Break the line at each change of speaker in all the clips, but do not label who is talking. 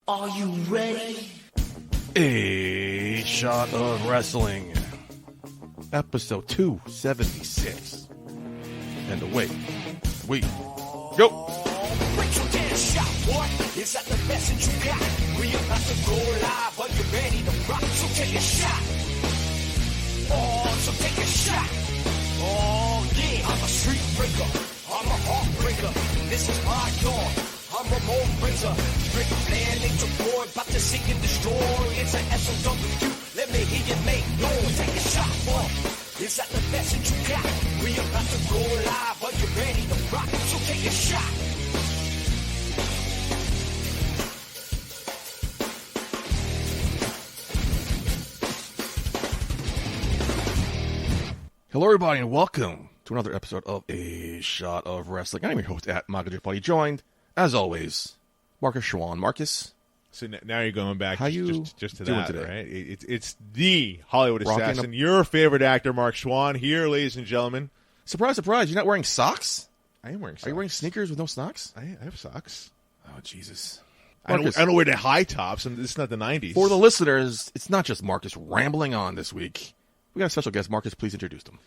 Are you ready?
A Shot of Wrestling, episode 276. And away we go.
Is that the best that you got? We about to go live. Are you ready to rock? So take a shot. Oh, so take a shot. Oh, yeah. I'm a street breaker. I'm a heartbreaker. This is my door. I'm Ramon Rizzo. Rick Flair, Nature Boy. About to seek and destroy. It's an SOW. Let me hear you make noise. Take a shot, boy. Is that the best that you got? We about to go live. Are you ready to rock? So take a shot.
Hello, everybody, and welcome to another episode of A Shot of Wrestling. I'm your host at MagaJParty, joined, as always, Marcus Schwann. Marcus,
so now you're going back
how you
just to
doing
that,
today?
Right? It's the Hollywood
Rocking
assassin, your favorite actor, Mark Schwann, here, ladies and gentlemen.
Surprise, surprise, you're not wearing socks?
I am wearing socks.
Are you wearing sneakers with no socks?
I have socks.
Oh, Jesus.
I don't wear the high tops, and it's not the 90s.
For the listeners, it's not just Marcus rambling on this week. We got a special guest. Marcus, please introduce him.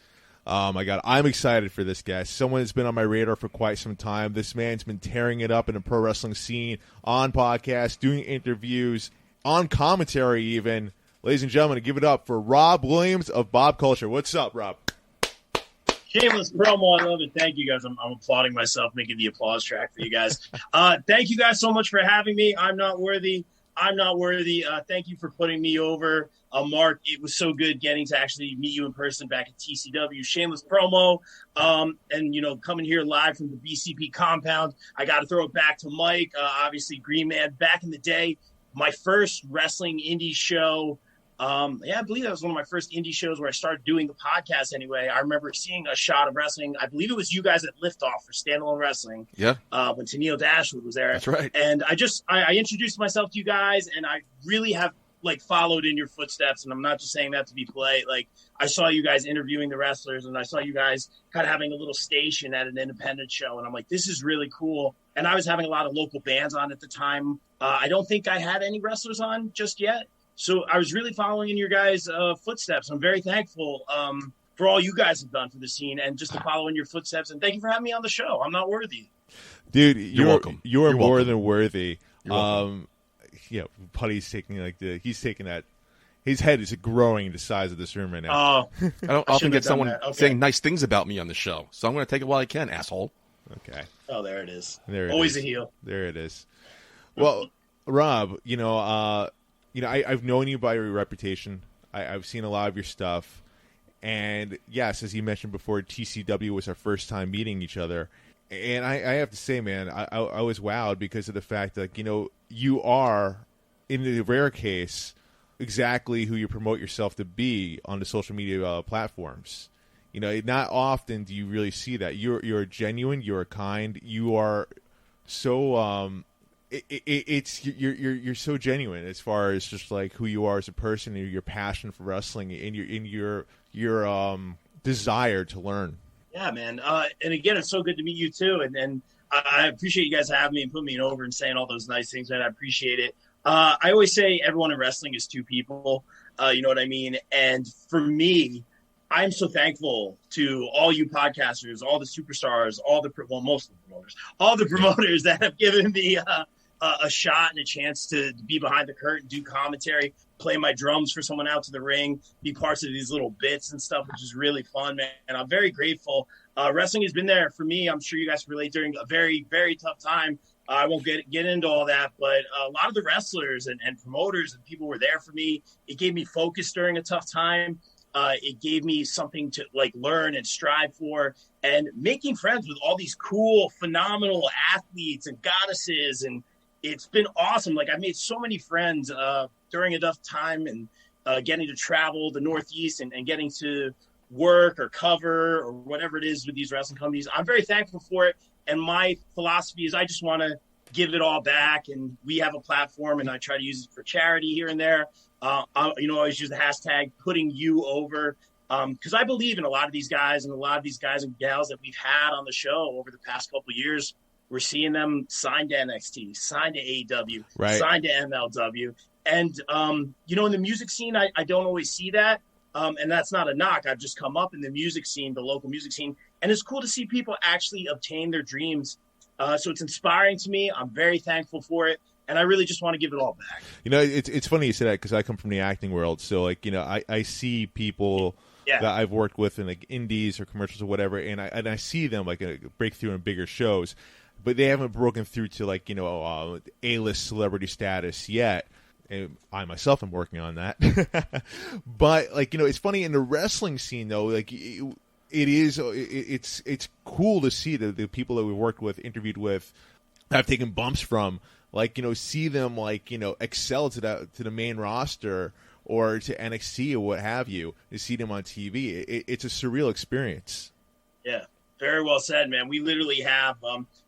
Oh, my God. I'm excited for this guy. Someone that's been on my radar for quite some time. This man's been tearing it up in the pro wrestling scene, on podcasts, doing interviews, on commentary even. Ladies and gentlemen, give it up for Rob Williams of Bob Culture. What's up, Rob?
Shameless promo. I love it. Thank you, guys. I'm applauding myself, making the applause track for you guys. Thank you guys so much for having me. I'm not worthy. Thank you for putting me over. Mark, it was so good getting to actually meet you in person back at TCW. Shameless promo. And, you know, coming here live from the BCP compound. I got to throw it back to Mike. Obviously, Green Man. Back in the day, my first wrestling indie show. I believe that was one of my first indie shows where I started doing the podcast anyway. I remember seeing A Shot of Wrestling. I believe it was you guys at Liftoff for Standalone Wrestling.
Yeah.
When Tennille Dashwood was there.
That's right.
And I introduced myself to you guys, and I really have, like, followed in your footsteps. And I'm not just saying that to be polite. Like, I saw you guys interviewing the wrestlers, and I saw you guys kind of having a little station at an independent show. And I'm like, this is really cool. And I was having a lot of local bands on at the time. I don't think I had any wrestlers on just yet. So I was really following in your guys' footsteps. I'm very thankful for all you guys have done for the scene and just to follow in your footsteps. And thank you for having me on the show. I'm not worthy.
You're
welcome.
You're more
welcome.
than worthy.
Yeah,
Putty's taking he's taking that. His head is growing the size of this room right now.
I don't often get someone saying nice things about me on the show, so I'm going to take it while I can, asshole.
Okay.
Oh, there it is.
Always
a heel.
There it is. Well, Rob, I've known you by your reputation. I've seen a lot of your stuff. And, yes, as you mentioned before, TCW was our first time meeting each other. And I have to say, man, I was wowed because of the fact that, you are, in the rare case, exactly who you promote yourself to be on the social media platforms. Not often do you really see that. You're genuine. You're kind. You are so... You're so genuine as far as just like who you are as a person and your passion for wrestling and your desire to learn.
Yeah, man. And again, it's so good to meet you too. And I appreciate you guys having me and putting me over and saying all those nice things, man. I appreciate it. I always say everyone in wrestling is two people. You know what I mean? And for me, I'm so thankful to all you podcasters, all the superstars, most of the promoters, all the promoters that have given me a shot and a chance to be behind the curtain, do commentary, play my drums for someone out to the ring, be parts of these little bits and stuff, which is really fun, man. And I'm very grateful. Wrestling has been there for me. I'm sure you guys can relate during a very, very tough time. I won't get into all that, but a lot of the wrestlers and promoters and people were there for me. It gave me focus during a tough time. It gave me something to learn and strive for, and making friends with all these cool, phenomenal athletes and goddesses. And it's been awesome. I've made so many friends during a tough time, and getting to travel the Northeast and getting to work or cover or whatever it is with these wrestling companies. I'm very thankful for it. And my philosophy is I just want to give it all back. And we have a platform, and I try to use it for charity here and there. I always use the hashtag putting you over, because I believe in a lot of these guys and a lot of these guys and gals that we've had on the show over the past couple of years. we're seeing them sign to NXT, sign to AEW,
Right.
sign to MLW. And, in the music scene, I don't always see that. And that's not a knock. I've just come up in the music scene, the local music scene. And it's cool to see people actually obtain their dreams. So it's inspiring to me. I'm very thankful for it. And I really just want to give it all back.
It's funny you say that because I come from the acting world. So, I see people that I've worked with in, like, indies or commercials or whatever, and I see them, like, break through in bigger shows. But they haven't broken through to, like, A-list celebrity status yet. And I myself am working on that. But, like, it's funny in the wrestling scene, though, like, it's cool to see the people that we worked with, interviewed with, have taken bumps from, like, see them, like, excel to the main roster or to NXT or what have you, to see them on TV. It's a surreal experience.
Yeah, very well said, man. We literally have,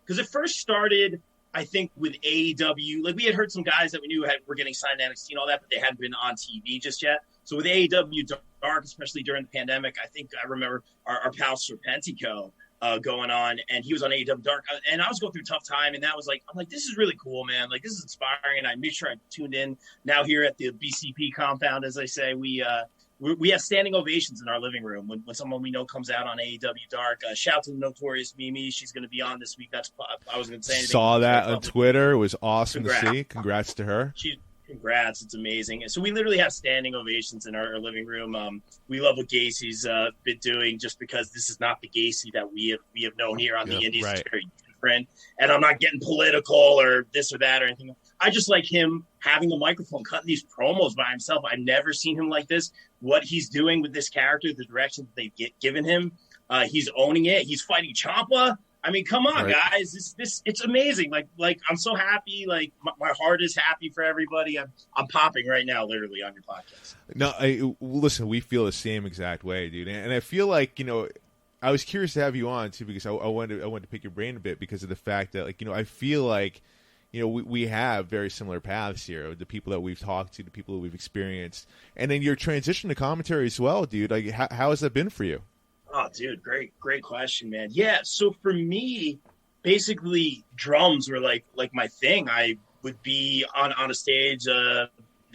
because it first started, I think, with AEW. Like, we had heard some guys that we knew were getting signed to NXT and all that, but they hadn't been on TV just yet. So with AEW Dark, especially during the pandemic, I remember our pal Serpentico going on, and he was on AEW Dark, and I was going through a tough time, and I'm like, this is really cool, man. Like, this is inspiring, and I made sure I tuned in. Now here at the BCP compound, as I say, we have standing ovations in our living room when someone we know comes out on AEW Dark. Shout to the notorious Mimi. She's going to be on this week. I was going to say anything.
Saw that on Twitter. It was awesome to see. Congrats to her.
Congrats. It's amazing. So we literally have standing ovations in our living room. We love what Gacy's been doing, just because this is not the Gacy that we have known here on the Indies.
Right.
It's very different. And I'm not getting political or this or that or anything. I just like him having the microphone, cutting these promos by himself. I've never seen him like this. What he's doing with this character, the direction that they've given him, he's owning it. He's fighting Ciampa. I mean, come on, guys! It's amazing. Like I'm so happy. Like my heart is happy for everybody. I'm popping right now, literally, on your podcast.
No, listen, we feel the same exact way, dude. And I feel like I was curious to have you on too, because I wanted to pick your brain a bit because of the fact that, like, I feel like we have very similar paths here. The people that we've talked to, the people that we've experienced, and then your transition to commentary as well, dude. Like, how has that been for you?
Oh, dude, great question, man. Yeah, so for me, basically, drums were like my thing. I would be on a stage, the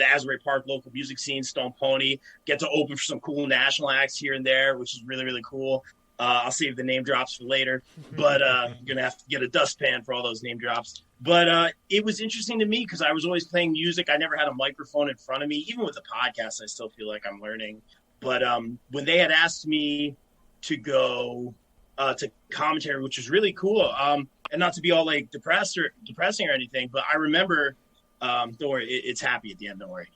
Asbury Park local music scene, Stone Pony, get to open for some cool national acts here and there, which is really, really cool. I'll save the name drops for later, but I'm going to have to get a dustpan for all those name drops. But it was interesting to me because I was always playing music. I never had a microphone in front of me. Even with the podcast, I still feel like I'm learning. But when they had asked me to go to commentary, which was really cool, and not to be all like depressing or anything, but I remember, don't worry, it's happy at the end, don't worry.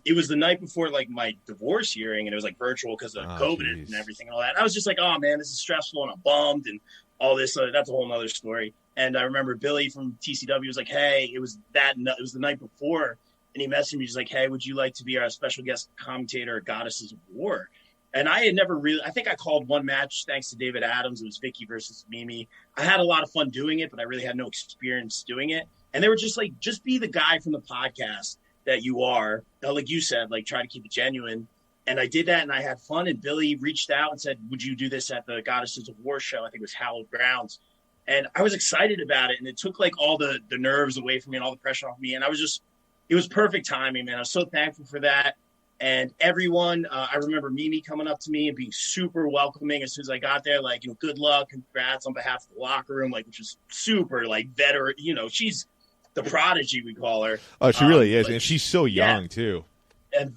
It was the night before like my divorce hearing, and it was like virtual because of COVID and everything and all that. And I was just like, oh man, this is stressful, and I'm bummed and all this. That's a whole nother story. And I remember Billy from TCW was like, hey, it was the night before, and he messaged me, he's like, hey, would you like to be our special guest commentator at Goddesses of War? And I had never really, I think I called one match thanks to David Adams. It was Vicky versus Mimi. I had a lot of fun doing it, but I really had no experience doing it. And they were just like, just be the guy from the podcast that you are. Like you said, like try to keep it genuine. And I did that and I had fun. And Billy reached out and said, would you do this at the Goddesses of War show? I think it was Hallowed Grounds. And I was excited about it. And it took like all the nerves away from me and all the pressure off me. And it was perfect timing, man. I was so thankful for that. And everyone, I remember Mimi coming up to me and being super welcoming as soon as I got there, like, good luck, congrats on behalf of the locker room, like, which is super, like, veteran, she's the prodigy, we call her.
Oh, she really is, and she's so young, too.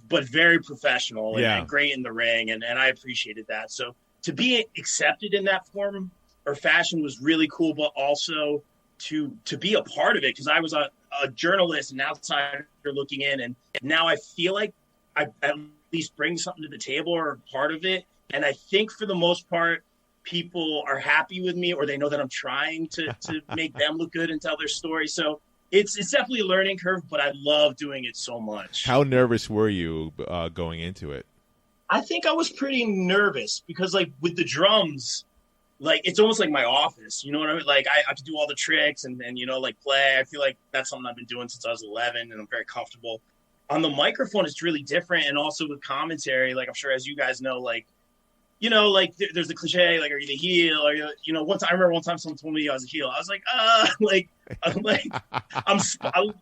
But very professional and great in the ring, and I appreciated that. So to be accepted in that form or fashion was really cool, but also to be a part of it, because I was a journalist and outsider looking in, and now I feel like I at least bring something to the table or part of it. And I think for the most part, people are happy with me, or they know that I'm trying to make them look good and tell their story. So it's definitely a learning curve, but I love doing it so much.
How nervous were you going into it?
I think I was pretty nervous because, like, with the drums, like, it's almost like my office. You know what I mean? Like, I have to do all the tricks and like, play. I feel like that's something I've been doing since I was 11, and I'm very comfortable. On the microphone, it's really different. And also with commentary, like, I'm sure as you guys know, like, you know, like there's a cliche, like, are you the heel? Or, you know, I remember one time someone told me I was a heel. I was like,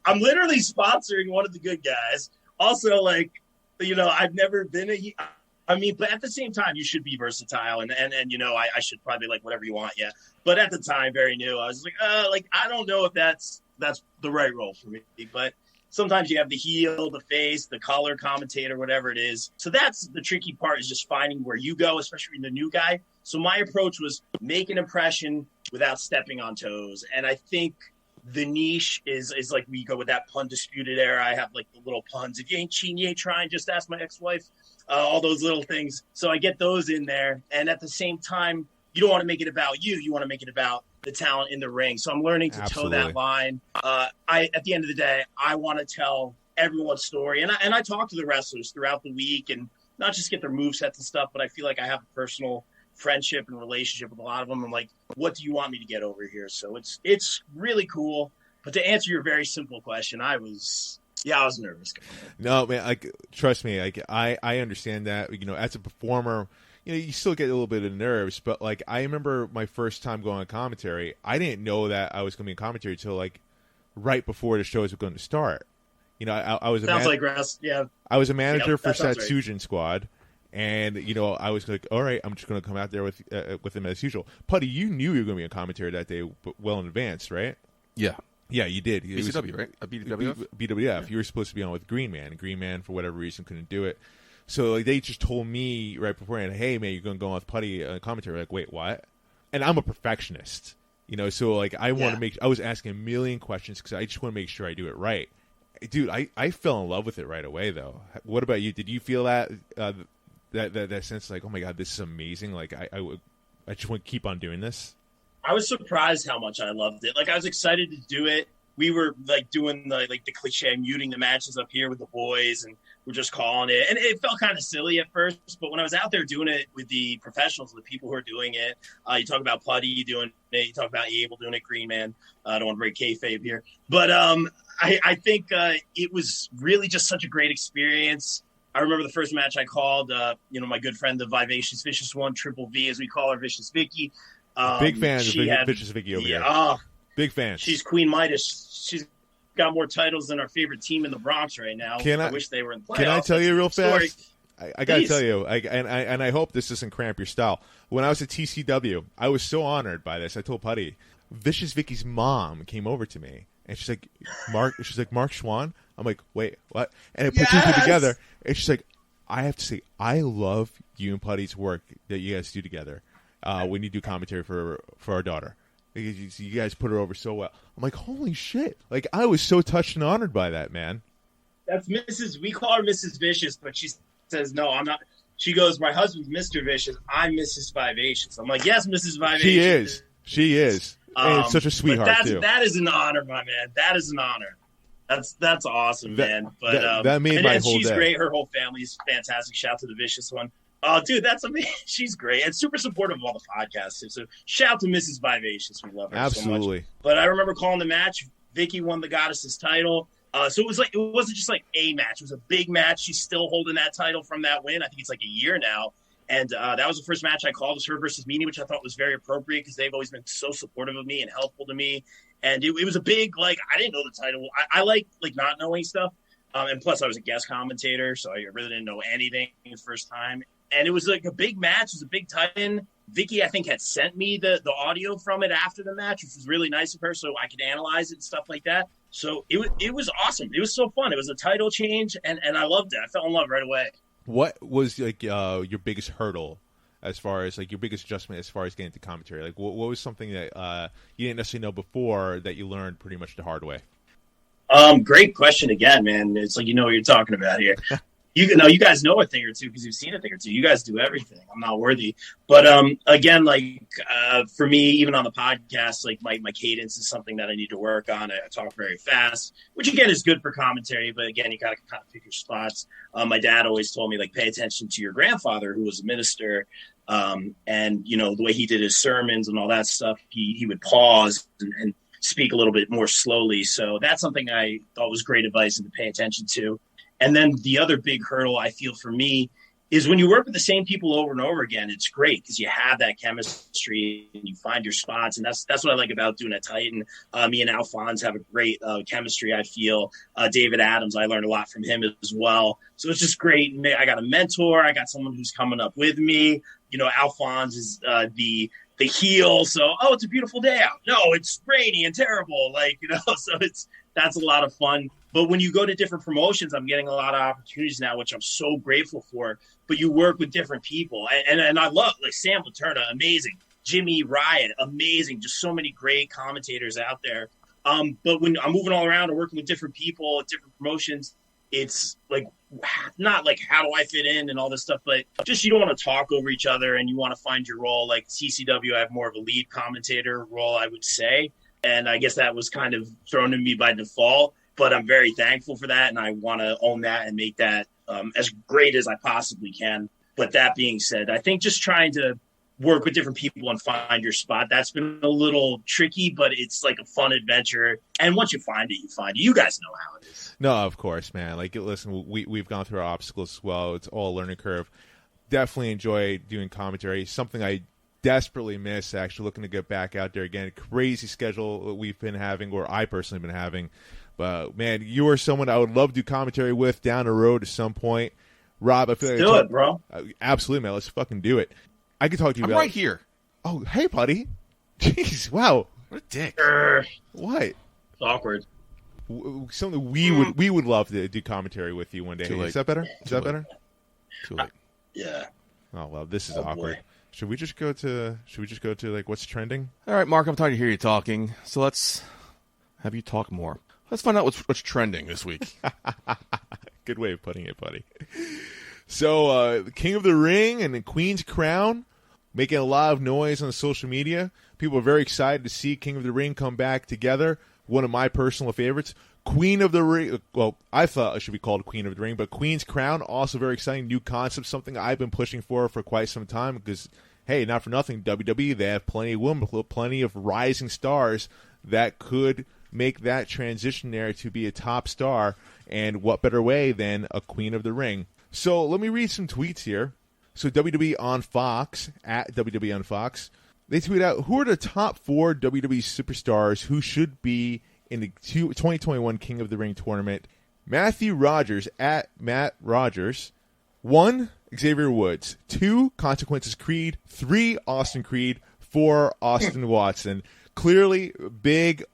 I'm literally sponsoring one of the good guys. Also, like, you know, I've never been a heel. I mean, but at the same time, you should be versatile, and you know, I should probably like whatever you want, yeah. But at the time, very new, I was like, I don't know if that's the right role for me. But sometimes you have the heel, the face, the color commentator, whatever it is. So that's the tricky part, is just finding where you go, especially in the new guy. So my approach was make an impression without stepping on toes, and I think the niche is like we go with that pun disputed era. I have like the little puns. If you ain't cheating, you ain't trying. Just ask my ex-wife. All those little things. So I get those in there. And at the same time, you don't want to make it about you. You want to make it about the talent in the ring. So I'm learning to toe that line. At the end of the day, I want to tell everyone's story. And I talk to the wrestlers throughout the week, and not just get their movesets and stuff, but I feel like I have a personal friendship and relationship with a lot of them. I'm like, what do you want me to get over here? So it's really cool. But to answer your very simple question, I was nervous.
No, man, like, trust me, like, I understand that. You know, as a performer, you know, you still get a little bit of nerves, but like, I remember my first time going on commentary, I didn't know that I was going to be in commentary until like right before the shows were going to start. You know, I was I was a manager for Satsujin right. Squad, and you know, I was like, all right, I'm just going to come out there with him as usual. Putty, you knew you were going to be in commentary that day well in advance, right?
Yeah.
Yeah, you did.
BCW, right? BWF?
BWF. Yeah. You were supposed to be on with Green Man. Green Man, for whatever reason, couldn't do it. So like, they just told me right beforehand, hey, man, you're going to go on with Putty commentary. Like, wait, what? And I'm a perfectionist. You know, so like, I want to I was asking a million questions because I just want to make sure I do it right. Dude, I fell in love with it right away, though. What about you? Did you feel that that sense like, oh, my God, this is amazing? Like, I just want to keep on doing this?
I was surprised how much I loved it. Like, I was excited to do it. We were like doing the cliche, muting the matches up here with the boys, and we're just calling it. And it felt kind of silly at first, but when I was out there doing it with the professionals, the people who are doing it, you talk about Putty doing it, you talk about Abel doing it, Green Man. I don't want to break kayfabe here, but I think it was really just such a great experience. I remember the first match I called, you know, my good friend, the Vivacious Vicious One, Triple V, as we call her, Vicious Vicky.
Big fan of Vicious Vicky over here. Big fan.
She's Queen Midas. She's got more titles than our favorite team in the Bronx right now. I wish they were in playoffs.
Can I tell you real fast? I got to tell you, and I hope this doesn't cramp your style. When I was at TCW, I was so honored by this. I told Putty, Vicious Vicky's mom came over to me, and she's like, Mark Schwann? I'm like, wait, what? And I put two and two together, and she's like, I have to say, I love you and Putty's work that you guys do together. When you do commentary for our daughter. You guys put her over so well. I'm like, holy shit. Like, I was so touched and honored by that, man.
That's we call her Mrs. Vicious, but she says, no, I'm not. She goes, my husband's Mr. Vicious. I'm Mrs. Vivacious. I'm like, yes, Mrs. Vivacious.
She is. And such a sweetheart, too.
That is an honor, my man. That is an honor. That's awesome, man. But
that made my whole day.
She's great. Her whole family's fantastic. Shout out to the Vicious One. Oh, dude, that's amazing. She's great and super supportive of all the podcasts, too. So shout out to Mrs. Vivacious. We love her
Absolutely.
so much. But I remember calling the match. Vicky won the Goddess's title. So it wasn't just like a match. It was a big match. She's still holding that title from that win. I think it's like a year now. And that was the first match I called. It was her versus Meanie, which I thought was very appropriate because they've always been so supportive of me and helpful to me. And it was a big, like, I didn't know the title. I like not knowing stuff. And plus, I was a guest commentator, so I really didn't know anything the first time. And it was like a big match. It was a big tie-in. Vicky, I think, had sent me the audio from it after the match, which was really nice of her, so I could analyze it and stuff like that. So it was awesome. It was so fun. It was a title change, and I loved it. I fell in love right away.
What was like your biggest hurdle as far as like your biggest adjustment as far as getting to commentary? Like what was something that you didn't necessarily know before that you learned pretty much the hard way?
Great question again, man. It's like you know what you're talking about here. You guys know a thing or two because you've seen a thing or two. You guys do everything. I'm not worthy. But again, like for me, even on the podcast, like my cadence is something that I need to work on. I talk very fast, which again is good for commentary. But again, you got to kind of pick your spots. My dad always told me, like, pay attention to your grandfather, who was a minister. And, you know, the way he did his sermons and all that stuff, he would pause and speak a little bit more slowly. So that's something I thought was great advice and to pay attention to. And then the other big hurdle I feel for me is when you work with the same people over and over again, it's great because you have that chemistry and you find your spots. And that's what I like about doing at Titan. Me and Alphonse have a great chemistry, I feel. David Adams, I learned a lot from him as well. So it's just great. I got a mentor. I got someone who's coming up with me. You know, Alphonse is the heel. So, it's a beautiful day out. No, it's rainy and terrible. Like, you know, so that's a lot of fun. But when you go to different promotions, I'm getting a lot of opportunities now, which I'm so grateful for. But you work with different people. And I love, like, Sam Laterna, amazing. Jimmy Riot, amazing. Just so many great commentators out there. But when I'm moving all around and working with different people, different promotions, it's like, not like how do I fit in and all this stuff, but just you don't want to talk over each other and you want to find your role. Like CCW, I have more of a lead commentator role, I would say. And I guess that was kind of thrown to me by default. But I'm very thankful for that, and I want to own that and make that as great as I possibly can. But that being said, I think just trying to work with different people and find your spot, that's been a little tricky, but it's like a fun adventure. And once you find it, you find it. You guys know how it is.
No, of course, man. Like, listen, we've gone through our obstacles as well. It's all a learning curve. Definitely enjoy doing commentary. Something I desperately miss, actually, looking to get back out there again. Crazy schedule we've been having, or I personally been having. But, man, you are someone I would love to do commentary with down the road at some point. Rob, I feel
do it, bro.
Absolutely, man. Let's fucking do it. I could talk to you
I'm
about
right here.
Oh, hey, buddy. Jeez, wow.
What a dick.
What?
It's awkward.
Something we would love to do commentary with you one day. Is that better? Is that better?
Too late.
Yeah.
Oh, well, this is awkward. Boy. Should we just go to like what's trending?
All right, Mark, I'm tired to hear you talking, so let's have you talk more. Let's find out what's trending this week.
Good way of putting it, buddy. So, King of the Ring and the Queen's Crown making a lot of noise on social media. People are very excited to see King of the Ring come back together. One of my personal favorites. Queen of the Ring. Well, I thought it should be called Queen of the Ring, but Queen's Crown, also very exciting new concept, something I've been pushing for quite some time because, hey, not for nothing, WWE, they have plenty of women, plenty of rising stars that could make that transition there to be a top star, and what better way than a Queen of the Ring. So let me read some tweets here. So WWE on Fox, at WWE on Fox, they tweet out, who are the top 4 WWE superstars who should be in the 2021 King of the Ring tournament? Matthew Rogers, at Matt Rogers. 1, Xavier Woods. 2, Consequences Creed. 3, Austin Creed. 4, Austin Watson. Clearly, big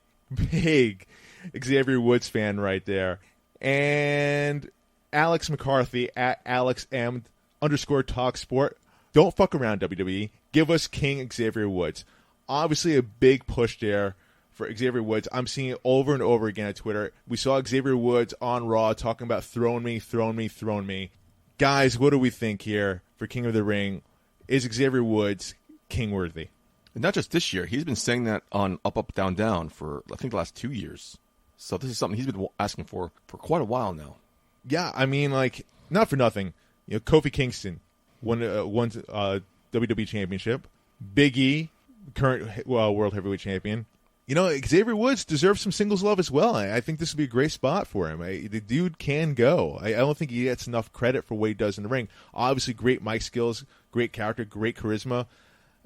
Xavier Woods fan right there. And Alex McCarthy at AlexM_TalkSport. Don't fuck around, WWE. Give us King Xavier Woods. Obviously a big push there for Xavier Woods. I'm seeing it over and over again on Twitter. We saw Xavier Woods on Raw talking about throwing me. Guys, what do we think here for King of the Ring? Is Xavier Woods king worthy?
And not just this year. He's been saying that on Up, Up, Down, Down for, I think, the last 2 years. So this is something he's been asking for quite a while now.
Yeah, I mean, like, not for nothing. You know, Kofi Kingston won WWE Championship. Big E, current World Heavyweight Champion. You know, Xavier Woods deserves some singles love as well. I think this would be a great spot for him. The dude can go. I don't think he gets enough credit for what he does in the ring. Obviously, great mic skills, great character, great charisma.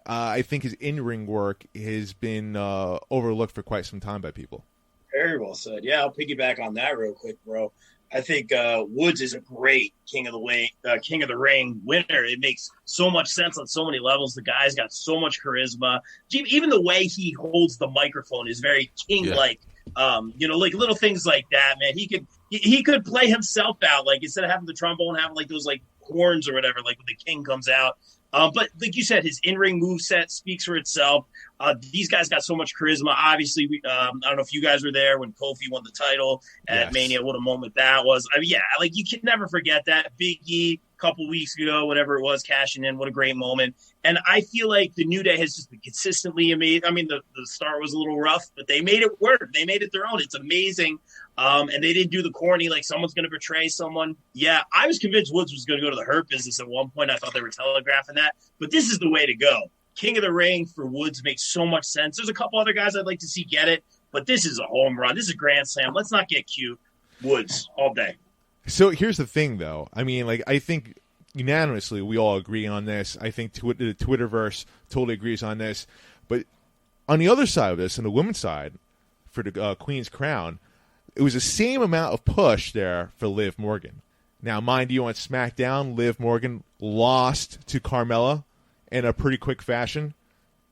I think his in-ring work has been overlooked for quite some time by people.
Very well said. Yeah, I'll piggyback on that real quick, bro. I think Woods is a great King of the Ring winner. It makes so much sense on so many levels. The guy's got so much charisma. Even the way he holds the microphone is very king-like. Yeah. Like little things like that, man. He could play himself out, like instead of having the trombone, having like those like horns or whatever, like when the king comes out. But like you said, his in-ring moveset speaks for itself. These guys got so much charisma. Obviously, I don't know if you guys were there when Kofi won the title at Mania. What a moment that was. I mean, like you can never forget that. Big E, a couple weeks ago, whatever it was, cashing in. What a great moment. And I feel like the New Day has just been consistently amazing. I mean, the start was a little rough, but they made it work. They made it their own. It's amazing. And they didn't do the corny, like someone's going to betray someone. Yeah, I was convinced Woods was going to go to the Hurt Business at one point. I thought they were telegraphing that. But this is the way to go. King of the Ring for Woods makes so much sense. There's a couple other guys I'd like to see get it, but this is a home run. This is a grand slam. Let's not get cute. Woods all day.
So here's the thing, though. I mean, like, I think unanimously, we all agree on this. I think the Twitterverse totally agrees on this. But on the other side of this, on the women's side, for the Queen's Crown, it was the same amount of push there for Liv Morgan. Now, mind you, on SmackDown, Liv Morgan lost to Carmella in a pretty quick fashion.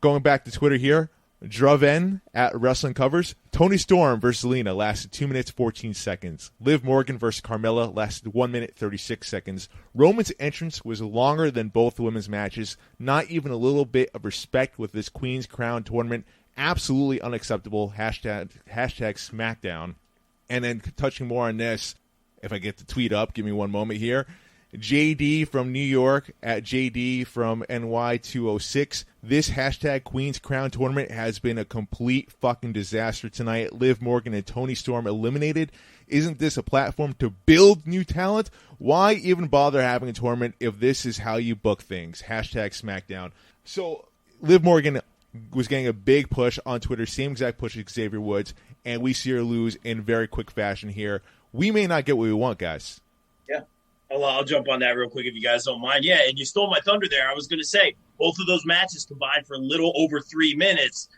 Going back to Twitter here, Draven at Wrestling Covers, Toni Storm versus Lena lasted 2 minutes 14 seconds. Liv Morgan versus Carmella lasted 1 minute 36 seconds. Roman's entrance was longer than both women's matches. Not even a little bit of respect with this Queen's Crown tournament. Absolutely unacceptable. Hashtag SmackDown. And then touching more on this, if I get the tweet up, give me one moment here. JD from New York at JD from NY206. This hashtag Queen's Crown tournament has been a complete fucking disaster tonight. Liv Morgan and Toni Storm eliminated. Isn't this a platform to build new talent? Why even bother having a tournament if this is how you book things? Hashtag SmackDown. So Liv Morgan was getting a big push on Twitter, same exact push as Xavier Woods, and we see her lose in very quick fashion here. We may not get what we want, guys.
Yeah. I'll jump on that real quick if you guys don't mind. Yeah, and you stole my thunder there. I was going to say both of those matches combined for a little over 3 minutes,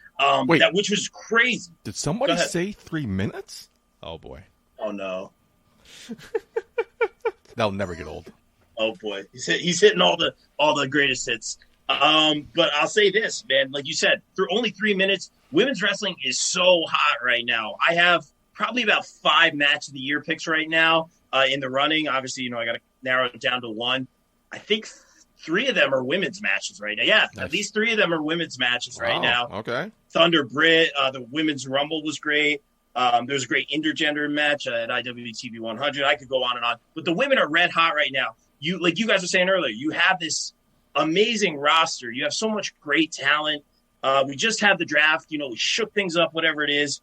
which was crazy.
Did somebody say 3 minutes?
Oh, boy.
Oh, no.
That'll never get old.
Oh, boy. He's hitting all the greatest hits. But I'll say this, man. Like you said, through only 3 minutes, women's wrestling is so hot right now. I have probably about 5 match of the year picks right now. In the running, obviously, I got to narrow it down to one. I think 3 of them are women's matches right now. Yeah, nice. At least 3 of them are women's matches right now.
Okay.
Thunder Brit, the women's Rumble was great. There was a great intergender match at IWTV 100. I could go on and on. But the women are red hot right now. Like you guys were saying earlier, you have this amazing roster. You have so much great talent. We just had the draft. We shook things up, whatever it is.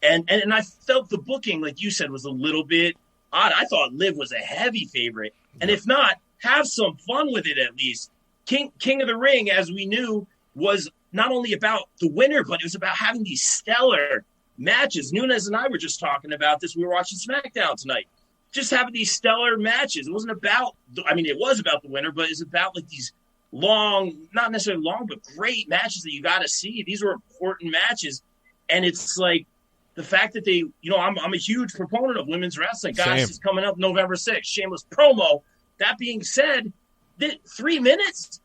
And I felt the booking, like you said, was a little bit odd. I thought Liv was a heavy favorite. And if not, have some fun with it at least. King of the Ring, as we knew, was not only about the winner, but it was about having these stellar matches. Nunes and I were just talking about this. We were watching SmackDown tonight. Just having these stellar matches. It wasn't about, it was about the winner, but it's about like these long, not necessarily long, but great matches that you got to see. These were important matches. And it's like, the fact that they, I'm a huge proponent of women's wrestling. Guys, it's coming up November 6th. Shameless promo. That being said, 3 minutes?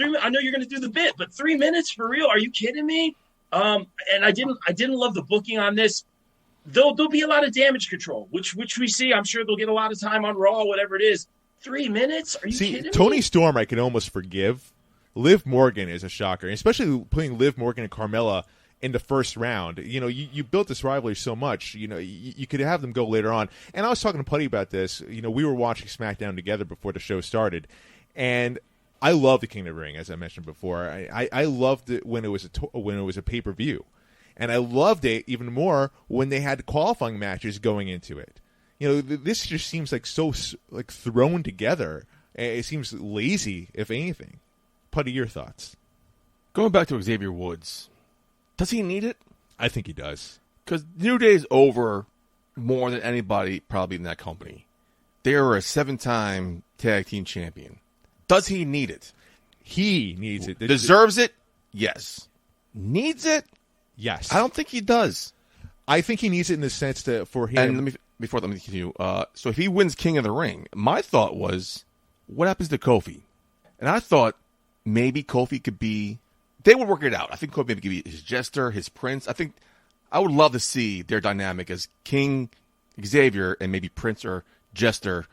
I know you're going to do the bit, but 3 minutes for real? Are you kidding me? And I didn't love the booking on this. There'll be a lot of damage control, which we see. I'm sure they'll get a lot of time on Raw, whatever it is. 3 minutes? Are you kidding me?
Toni Storm, I can almost forgive. Liv Morgan is a shocker, especially putting Liv Morgan and Carmella in the first round. You built this rivalry so much, you could have them go later on. And I was talking to Putty about this. We were watching SmackDown together before the show started. And I love the King of the Ring, as I mentioned before. I loved it when it was a pay-per-view. And I loved it even more when they had qualifying matches going into it. This just seems like so thrown together. It seems lazy, if anything. Putty, your thoughts?
Going back to Xavier Woods, does he need it?
I think he does.
Because New Day's over more than anybody probably in that company. They are a 7-time tag team champion. Does he need it?
He needs it.
Deserves it? Yes. Needs it?
Yes.
I don't think he does.
I think he needs it in the sense that for him.
And let me continue. So if he wins King of the Ring, my thought was, what happens to Kofi? And I thought maybe Kofi could be. They would work it out. I think Kofi maybe could be his jester, his prince. I would love to see their dynamic as King Xavier and maybe Prince or Jester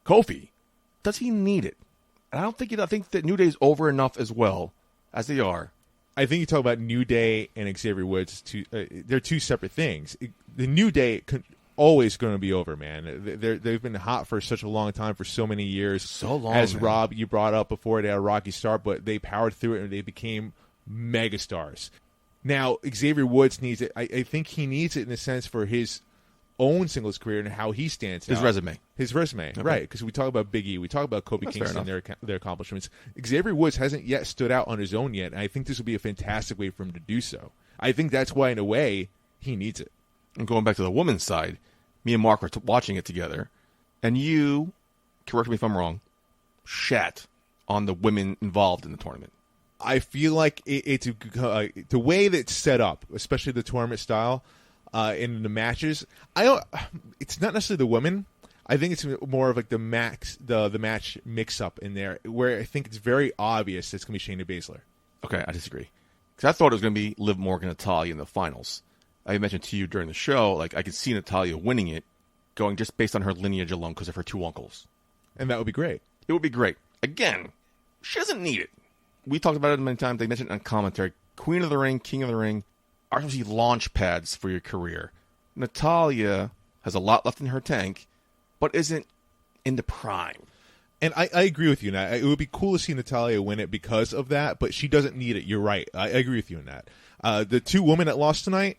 Kofi. Does he need it? And I think that New Day's over enough as well as they are.
I think you talk about New Day and Xavier Woods. They're two separate things. The New Day always going to be over, man. They've been hot for such a long time, for so many years.
So long,
as
man.
Rob, you brought up before, they had a rocky start, but they powered through it and they became megastars. Now, Xavier Woods needs it. I think he needs it in a sense for his own singles career and how he stands
His
out.
resume.
His resume, okay. Right. Because we talk about Big E, we talk about Kobe Kingston and their accomplishments. Xavier Woods hasn't yet stood out on his own yet, and I think this will be a fantastic way for him to do so. I think that's why, in a way, he needs it.
And going back to the women's side, me and Mark were watching it together, and you, correct me if I'm wrong, shat on the women involved in the tournament.
I feel like it's the way that it's set up, especially the tournament style in the matches. It's not necessarily the women. I think it's more of like the match mix-up in there, where I think it's very obvious it's going to be Shayna Baszler.
Okay, I disagree. Because I thought it was going to be Liv Morgan and Natalya in the finals. I mentioned to you during the show, like I could see Natalya winning it, going just based on her lineage alone because of her two uncles.
And that would be great.
It would be great. Again, she doesn't need it. We talked about it many times. They mentioned it on commentary. Queen of the Ring, King of the Ring are supposed to be launch pads for your career. Natalya has a lot left in her tank, but isn't in the prime.
And I agree with you, Nat. It would be cool to see Natalya win it because of that, but she doesn't need it. You're right. I agree with you on that. The two women that lost tonight,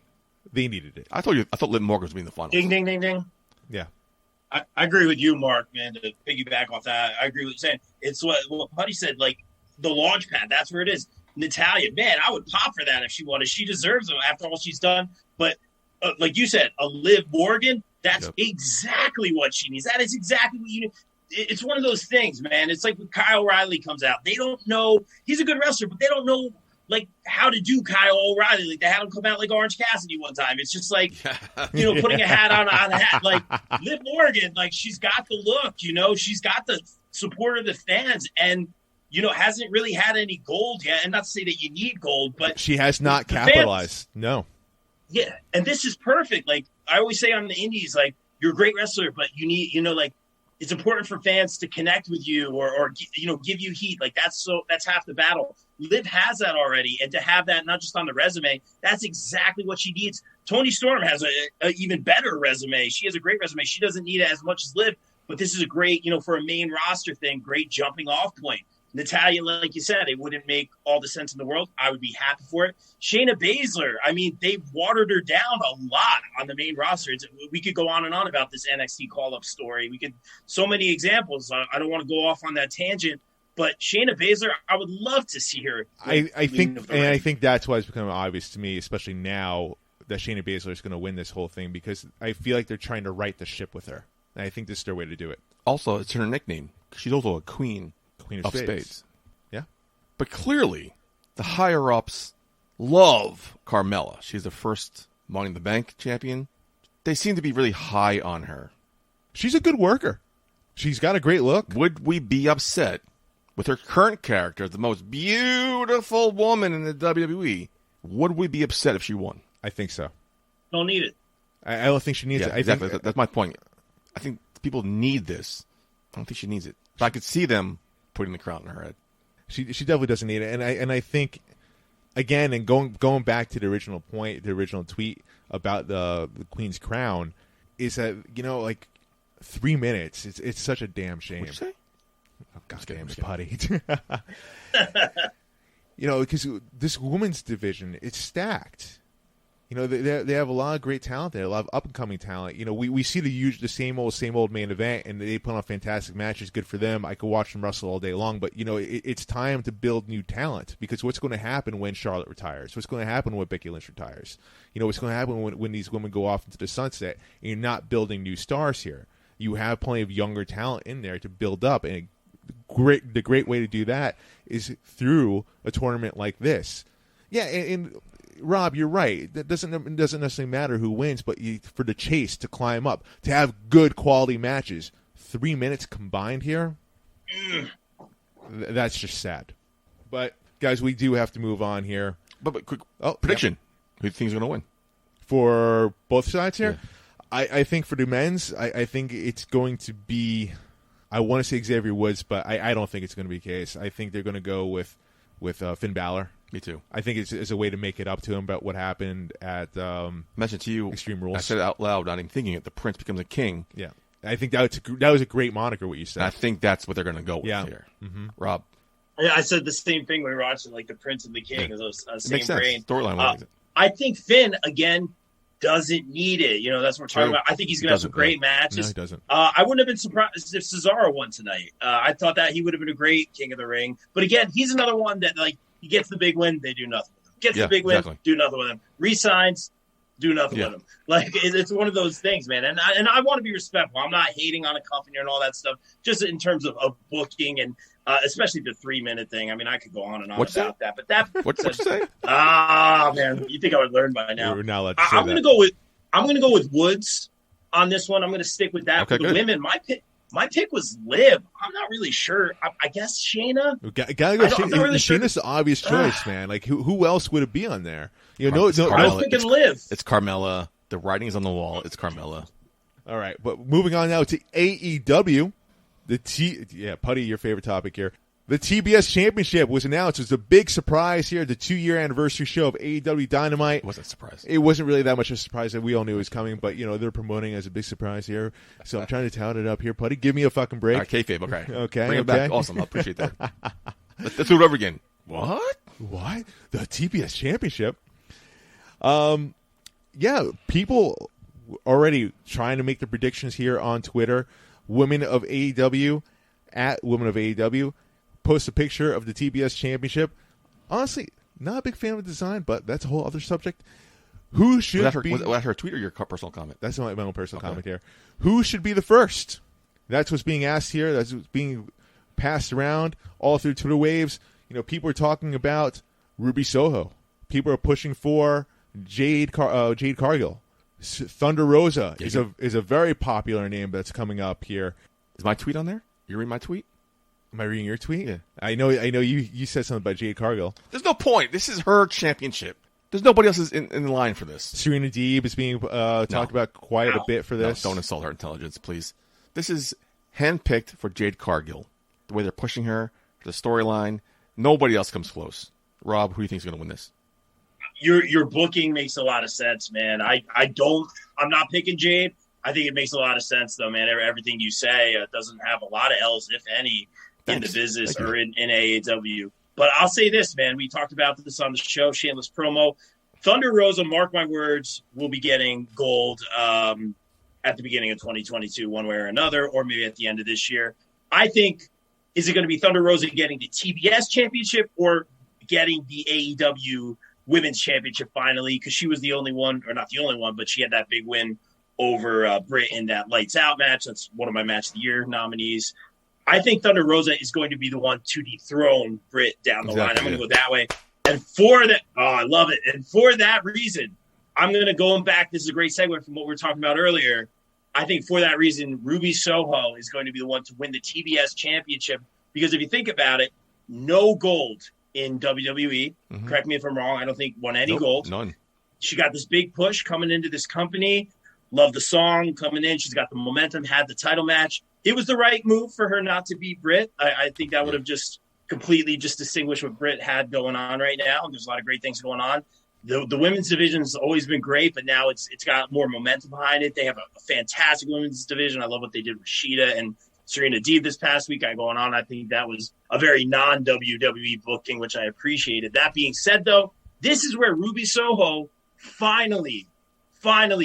they needed it.
I thought Liv Morgan was being the finals.
Ding, ding, ding, ding.
Yeah.
I agree with you, Mark, man, to piggyback off that. I agree with you saying. It's what Buddy said, like, the launch pad, that's where it is. Natalya, man, I would pop for that if she wanted. She deserves it after all she's done. But like you said, a Liv Morgan, that's exactly what she needs. That is exactly what you need. It's one of those things, man. It's like when Kyle O'Reilly comes out. They don't know. He's a good wrestler, but they don't know, like, how to do Kyle O'Reilly. Like, they had him come out like Orange Cassidy one time. It's just like, putting a hat on a hat. Like, Liv Morgan, like, she's got the look, she's got the support of the fans. And, hasn't really had any gold yet. And not to say that you need gold, but
she has not capitalized. No.
Yeah. And this is perfect. Like, I always say on the indies, like, you're a great wrestler, but you need, it's important for fans to connect with you or give you heat. Like, that's half the battle. Liv has that already. And to have that, not just on the resume, that's exactly what she needs. Toni Storm has a even better resume. She has a great resume. She doesn't need it as much as Liv, but this is a great, for a main roster thing, great jumping off point. Natalya, like you said, it wouldn't make all the sense in the world. I would be happy for it. Shayna Baszler, I mean, they've watered her down a lot on the main roster. We could go on and on about this NXT call-up story. So many examples. I don't want to go off on that tangent, but Shayna Baszler, I would love to see her.
I think that's why it's becoming obvious to me, especially now, that Shayna Baszler is going to win this whole thing, because I feel like they're trying to right the ship with her. And I think this is their way to do it.
Also, it's her nickname. She's also a queen.
Queen of Spades. Yeah.
But clearly, the higher-ups love Carmella. She's the first Money in the Bank champion. They seem to be really high on her.
She's a good worker. She's got a great look.
Would we be upset with her current character as the most beautiful woman in the WWE? Would we be upset if she won?
I think so.
Don't need it.
I don't think she needs it.
Exactly. That's my point. I think people need this. I don't think she needs it. But I could see them putting the crown on her head.
She definitely doesn't need it, and I think, again, and going back to the original point, the original tweet about the Queen's crown, is that 3 minutes. It's such a damn shame.
What'd you say?
Oh, goddamn putty. Because this women's division, it's stacked. They have a lot of great talent there, a lot of up-and-coming talent. We see the same old main event, and they put on fantastic matches. Good for them. I could watch them wrestle all day long. But, it's time to build new talent, because what's going to happen when Charlotte retires? What's going to happen when Becky Lynch retires? What's going to happen when these women go off into the sunset, and you're not building new stars here? You have plenty of younger talent in there to build up, and the great way to do that is through a tournament like this. Yeah, and Rob, you're right. It doesn't necessarily matter who wins, but for the chase to climb up, to have good quality matches, 3 minutes combined here, that's just sad. But guys, we do have to move on here.
But quick prediction: Who do you think is going to win
for both sides here?
Yeah.
I think for the men's, I think it's going to be. I want to say Xavier Woods, but I don't think it's going to be the case. I think they're going to go with Finn Balor.
Me too.
I think it's a way to make it up to him about what happened at
mentioned to you
Extreme Rules.
I said it out loud, not even thinking it. The Prince becomes a king.
Yeah, I think that was a great moniker. What you said.
And I think that's what they're going to go with here.
Mm-hmm.
Rob.
Yeah, I said the same thing when we were watching, like the Prince and the King. Yeah. Same
makes sense.
brain.
Storyline.
I think Finn again doesn't need it. That's what we're talking about. I think he's going to have some great matches.
No, he doesn't.
I wouldn't have been surprised if Cesaro won tonight. I thought that he would have been a great King of the Ring. But again, he's another one that he gets the big win, they do nothing with him. Gets the big win, do nothing with him. Resigns, do nothing
Yeah.
with them. Like it's one of those things, man. And I want to be respectful. I'm not hating on a company and all that stuff. Just in terms of booking and especially the 3-minute thing. I mean, I could go on and on
What's
about that, but that
What you say?
man, you think I would learn by now?
We're not allowed to say
I'm
that.
going to go with Woods on this one. I'm going to stick with that.
Okay,
For the
good.
women, my pick was Liv. I'm not really sure. I guess Shayna.
Gotta go.
I'm not really sure.
Shayna's the obvious choice, man. Like who else would it be on there? You know,
It's
no.
I was
Carmella.
thinking Liv.
It's Carmella. The writing's on the wall. It's Carmella.
All right, but moving on now to AEW. Putty, your favorite topic here. The TBS Championship was announced. It was a big surprise here, the 2-year anniversary show of AEW Dynamite.
Wasn't surprised.
It wasn't really that much of a surprise that we all knew it was coming, but, they're promoting it as a big surprise here. So I'm trying to tout it up here. Putty, give me a fucking break.
All right, kayfabe. Okay.
Okay,
Bring it
okay.
back. Awesome. I appreciate that. Let's do it over again. What?
What? The TBS Championship? People already trying to make the predictions here on Twitter. Women of AEW, at Women of AEW, post a picture of the TBS Championship. Honestly, not a big fan of the design, but that's a whole other subject. Who should
Was that her tweet or your personal comment?
That's my own personal comment here. Who should be the first? That's what's being asked here. That's what's being passed around all through Twitter waves. People are talking about Ruby Soho. People are pushing for Jade Cargill. Thunder Rosa is a very popular name that's coming up here.
Is my tweet on there? You read my tweet?
Am I reading your tweet?
Yeah.
I know. You said something about Jade Cargill.
There's no point. This is her championship. There's nobody else in line for this.
Serena Deeb is being talked about quite a bit for this.
No, don't insult her intelligence, please. This is handpicked for Jade Cargill. The way they're pushing her, the storyline, nobody else comes close. Rob, who do you think is going to win this?
Your booking makes a lot of sense, man. I'm not picking Jade. I think it makes a lot of sense, though, man. Everything you say doesn't have a lot of L's, if any, in the business or in AEW. But I'll say this, man. We talked about this on the show, shameless promo. Thunder Rosa, mark my words, will be getting gold at the beginning of 2022, one way or another, or maybe at the end of this year. I think, is it going to be Thunder Rosa getting the TBS Championship or getting the AEW Women's Championship finally? Because she was the only one, or not the only one, but she had that big win over Britt in that Lights Out match. That's one of my Match of the Year nominees. I think Thunder Rosa is going to be the one to dethrone Britt down the line. I'm going to go that way. And for that, I love it. And for that reason, I'm going to go back. This is a great segue from what we were talking about earlier. I think for that reason, Ruby Soho is going to be the one to win the TBS Championship. Because if you think about it, no gold in WWE. Mm-hmm. Correct me if I'm wrong. I don't think won any gold.
None.
She got this big push coming into this company. Love the song coming in. She's got the momentum, had the title match. It was the right move for her not to beat Britt. I think that would have just completely just distinguished what Britt had going on right now. There's a lot of great things going on. The women's division has always been great, but now it's got more momentum behind it. They have a fantastic women's division. I love what they did with Shida and Serena Deeb this past week going on. I think that was a very non-WWE booking, which I appreciated. That being said, though, this is where Ruby Soho finally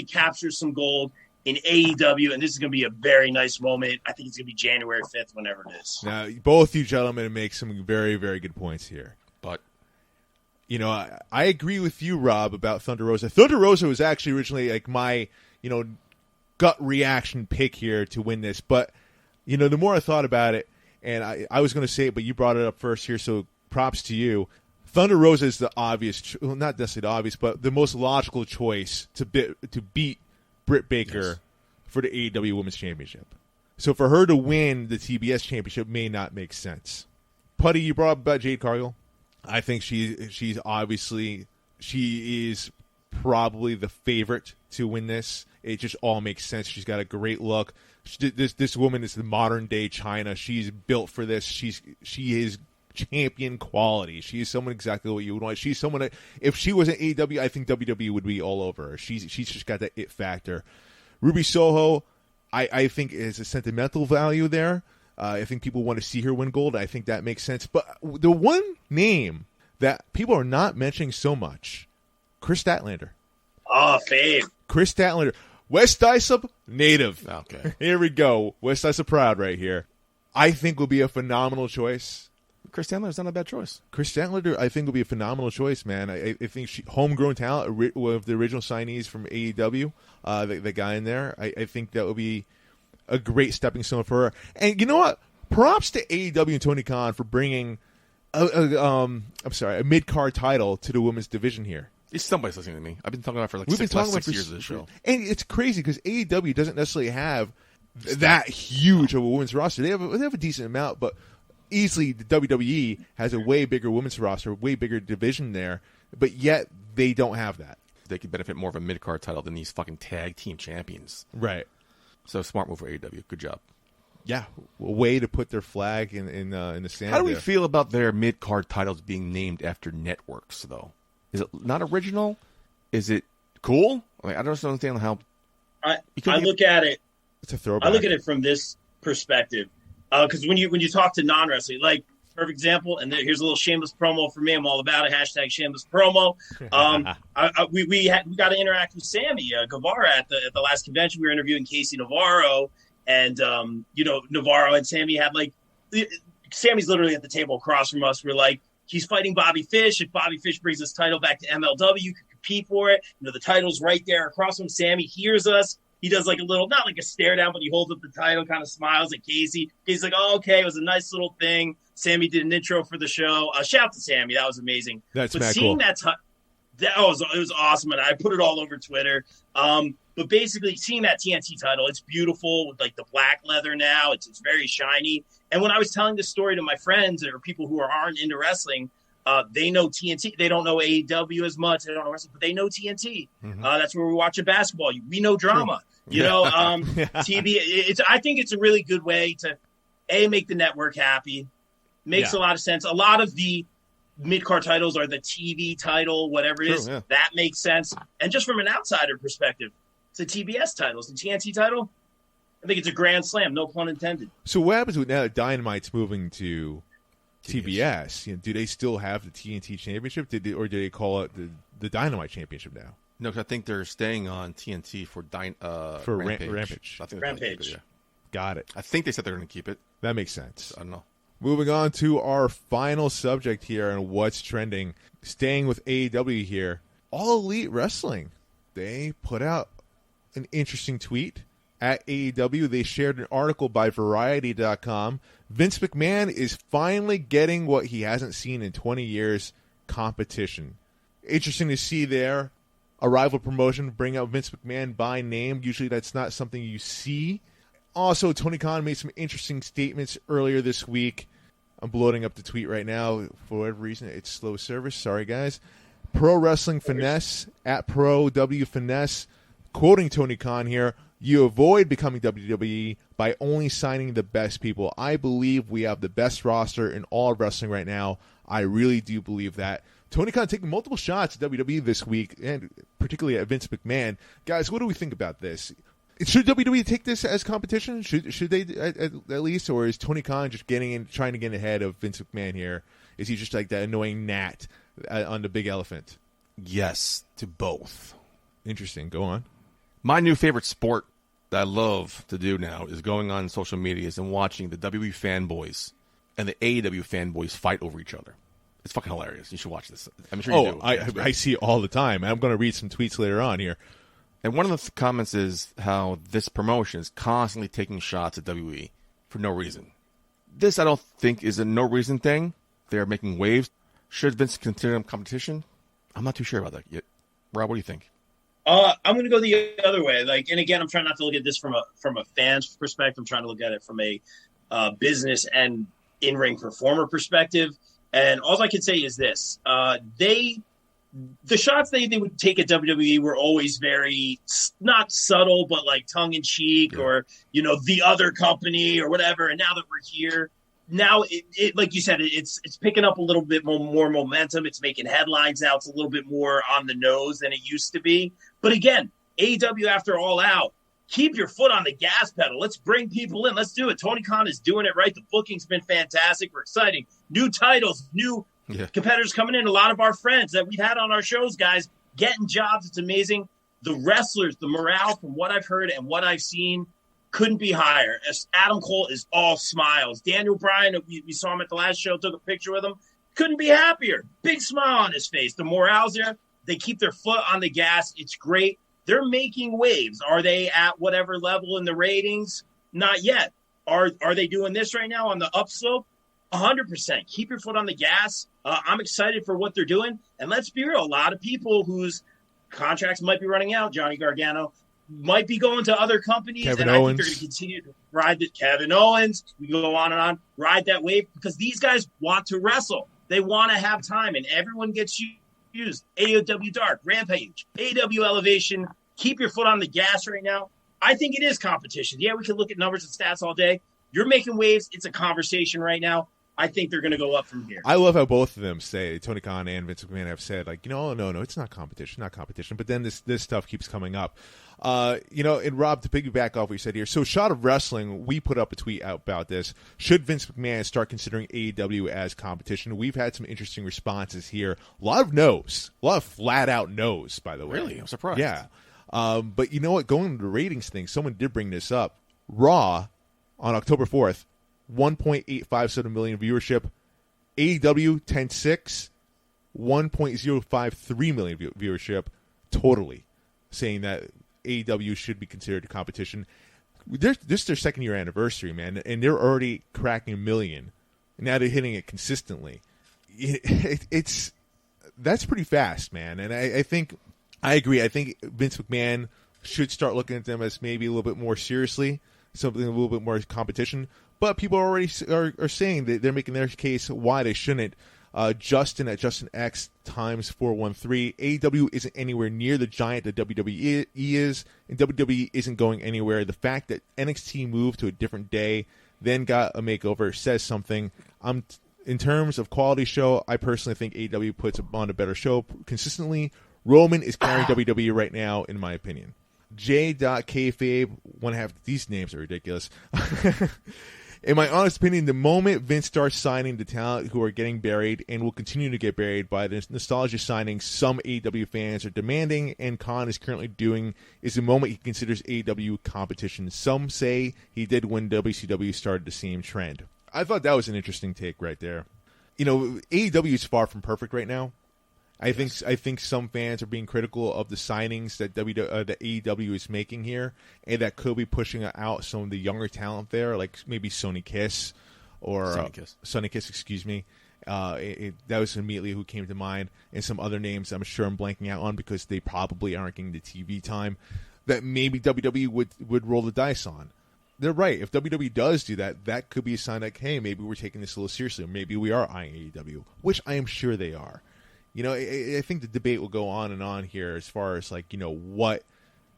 captures some gold in AEW, and this is going to be a very nice moment. I think it's going to be January 5th, whenever it is.
Now, both you gentlemen make some very, very good points here.
But,
I agree with you, Rob, about Thunder Rosa. Thunder Rosa was actually originally like my, gut reaction pick here to win this. But, the more I thought about it, and I was going to say it, but you brought it up first here, so props to you. Thunder Rosa is the obvious, not necessarily the obvious, but the most logical choice to beat Britt Baker for the AEW Women's Championship. So for her to win the TBS Championship may not make sense. Putty, you brought up about Jade Cargill. I think she's obviously, she is probably the favorite to win this. It just all makes sense. She's got a great look. This woman is the modern day China. She's built for this. She is champion quality. She is someone exactly what you would want. She's someone that, if she was in AEW, I think WWE would be all over her. She's just got that it factor. Ruby Soho, I think is a sentimental value there. I think people want to see her win gold. I think that makes sense. But the one name that people are not mentioning so much, Chris Statlander.
Oh, fave.
Chris Statlander. West Islip native.
Okay.
Here we go. West Islip proud right here. I think will be a phenomenal choice.
Chris Sandler's not a bad choice.
Chris Sandler, I think, will be a phenomenal choice, man. I think homegrown talent, one of the original signees from AEW, the guy in there. I think that would be a great stepping stone for her. And you know what? Props to AEW and Tony Khan for bringing a mid-card title to the women's division here.
Somebody's listening to me. I've been talking about it for like
We've been talking
last
about
6 years of this show.
And it's crazy because AEW doesn't necessarily have that huge of a women's roster. They have a decent amount, but easily the WWE has a way bigger women's roster, way bigger division there, but yet they don't have that.
They could benefit more of a mid-card title than these fucking tag team champions.
Right.
So smart move for AEW. Good job.
Yeah, a way to put their flag in the sand.
How do we
there.
feel about their mid-card titles being named after networks, though? Is it not original? Is it cool? I mean, I don't understand how.
I look at it.
It's a throwback.
I look at it from this perspective, because when you talk to non-wrestling, like perfect example, and here's a little shameless promo for me. I'm all about it. # shameless promo. We got to interact with Sammy Guevara at the last convention. We were interviewing Casey Navarro, and Navarro and Sammy had Sammy's literally at the table across from us. We're like, he's fighting Bobby Fish. If Bobby Fish brings this title back to MLW, you can compete for it. The title's right there across from Sammy. Hears us. He does like a little, not like a stare down, but he holds up the title, kind of smiles at Casey. Casey's like, oh, okay, it was a nice little thing. Sammy did an intro for the show. Shout out to Sammy. That was amazing.
That's
but
mad
seeing
cool.
it was awesome, and I put it all over Twitter. But basically, seeing that TNT title, it's beautiful with like the black leather now. It's very shiny. And when I was telling this story to my friends or people who aren't into wrestling, they know TNT. They don't know AEW as much. They don't know wrestling, but they know TNT. Mm-hmm. That's where we watch basketball. We know drama. TV. I think it's a really good way to make the network happy. Makes a lot of sense. A lot of the mid-card titles are the TV title, whatever it is. Yeah. That makes sense. And just from an outsider perspective, it's a TBS title. It's a TNT title. I think it's a grand slam, no pun intended.
So what happens with now that Dynamite's moving to TBS? Do they still have the TNT Championship, or do they call it the Dynamite Championship now?
No, because I think they're staying on TNT for
Rampage.
I think
Rampage.
It, yeah.
Got it.
I think they said they're going to keep it.
That makes sense.
I don't know.
Moving on to our final subject here and what's trending. Staying with AEW here. All Elite Wrestling. They put out an interesting tweet at AEW. They shared an article by Variety.com. Vince McMahon is finally getting what he hasn't seen in 20 years, competition. Interesting to see there. A rival promotion bring out Vince McMahon by name. Usually that's not something you see. Also, Tony Khan made some interesting statements earlier this week. I'm loading up the tweet right now. For whatever reason, it's slow service. Sorry, guys. Pro Wrestling Finesse, at Pro W Finesse, quoting Tony Khan here, you avoid becoming WWE by only signing the best people. I believe we have the best roster in all of wrestling right now. I really do believe that. Tony Khan taking multiple shots at WWE this week, and particularly at Vince McMahon. Guys, what do we think about this? Should WWE take this as competition? Should they at least, or is Tony Khan just trying to get ahead of Vince McMahon here? Is he just like that annoying gnat on the big elephant?
Yes, to both.
Interesting. Go on.
My new favorite sport that I love to do now is going on social medias and watching the WWE fanboys and the AEW fanboys fight over each other. It's fucking hilarious. You should watch this. I'm sure you do.
I see it all the time. I'm going to read some tweets later on here.
And one of the comments is how this promotion is constantly taking shots at WWE for no reason. This, I don't think, is a no reason thing. They're making waves. Should Vince consider them competition? I'm not too sure about that yet. Rob, what do you think?
I'm going to go the other way. And again, I'm trying not to look at this from a fan's perspective. I'm trying to look at it from a business and in-ring performer perspective. And all I can say is this: the shots they would take at WWE were always very not subtle, but like tongue in cheek, or the other company or whatever. And now that we're here, now it like you said, it's picking up a little bit more momentum. It's making headlines now. It's a little bit more on the nose than it used to be. But again, AEW after All Out, keep your foot on the gas pedal. Let's bring people in. Let's do it. Tony Khan is doing it right. The booking's been fantastic. We're exciting. New titles, new competitors coming in. A lot of our friends that we've had on our shows, guys, getting jobs. It's amazing. The wrestlers, the morale from what I've heard and what I've seen, couldn't be higher. Adam Cole is all smiles. Daniel Bryan, we saw him at the last show, took a picture with him. Couldn't be happier. Big smile on his face. The morale's there. They keep their foot on the gas. It's great. They're making waves. Are they at whatever level in the ratings? Not yet. Are they doing this right now on the upslope? 100%. Keep your foot on the gas. I'm excited for what they're doing. And let's be real. A lot of people whose contracts might be running out, Johnny Gargano, might be going to other companies.
Kevin
I
Owens.
think they're going to continue to ride the Kevin Owens. We go on and on. Ride that wave because these guys want to wrestle. They want to have time, and everyone gets used. AEW Dark, Rampage, AEW Elevation. Keep your foot on the gas right now. I think it is competition. Yeah, we can look at numbers and stats all day. You're making waves. It's a conversation right now. I think they're going to go up from here.
I love how both of them say, Tony Khan and Vince McMahon have said, like, no, it's not competition. But then this stuff keeps coming up. And Rob, to piggyback off what you said here, so Shot of Wrestling, we put up a tweet out about this. Should Vince McMahon start considering AEW as competition? We've had some interesting responses here. A lot of no's. A lot of flat-out no's, by the way.
Really? I'm surprised.
Yeah. But you know what? Going to the ratings thing, someone did bring this up. Raw, on October 4th, 1.857 million viewership. AEW 10.6, 1.053 million viewership totally, saying that AEW should be considered a competition. This is their second year anniversary, man, and they're already cracking 1 million. And now they're hitting it consistently. That's pretty fast, man. And I agree. I think Vince McMahon should start looking at them as maybe a little bit more seriously, something a little bit more competition. But people already are saying that they're making their case why they shouldn't. Justin at Justin X times 413. AEW isn't anywhere near the giant that WWE is, and WWE isn't going anywhere. The fact that NXT moved to a different day, then got a makeover, says something. In terms of quality show, I personally think AEW puts on a better show consistently. Roman is carrying WWE right now, in my opinion. J.Kayfabe, one half. These names are ridiculous. In my honest opinion, the moment Vince starts signing the talent who are getting buried and will continue to get buried by the nostalgia signings some AEW fans are demanding and Khan is currently doing is the moment he considers AEW competition. Some say he did when WCW started the same trend. I thought that was an interesting take right there. AEW is far from perfect right now. I think some fans are being critical of the signings that that AEW is making here, and that could be pushing out some of the younger talent there, like maybe Sonny Kiss or Sonny Kiss, excuse me. That was immediately who came to mind, and some other names I'm sure I'm blanking out on because they probably aren't getting the TV time that maybe WWE would roll the dice on. They're right. If WWE does do that, that could be a sign like, hey, maybe we're taking this a little seriously, or maybe we are eyeing AEW, which I am sure they are. I think the debate will go on and on here as far as what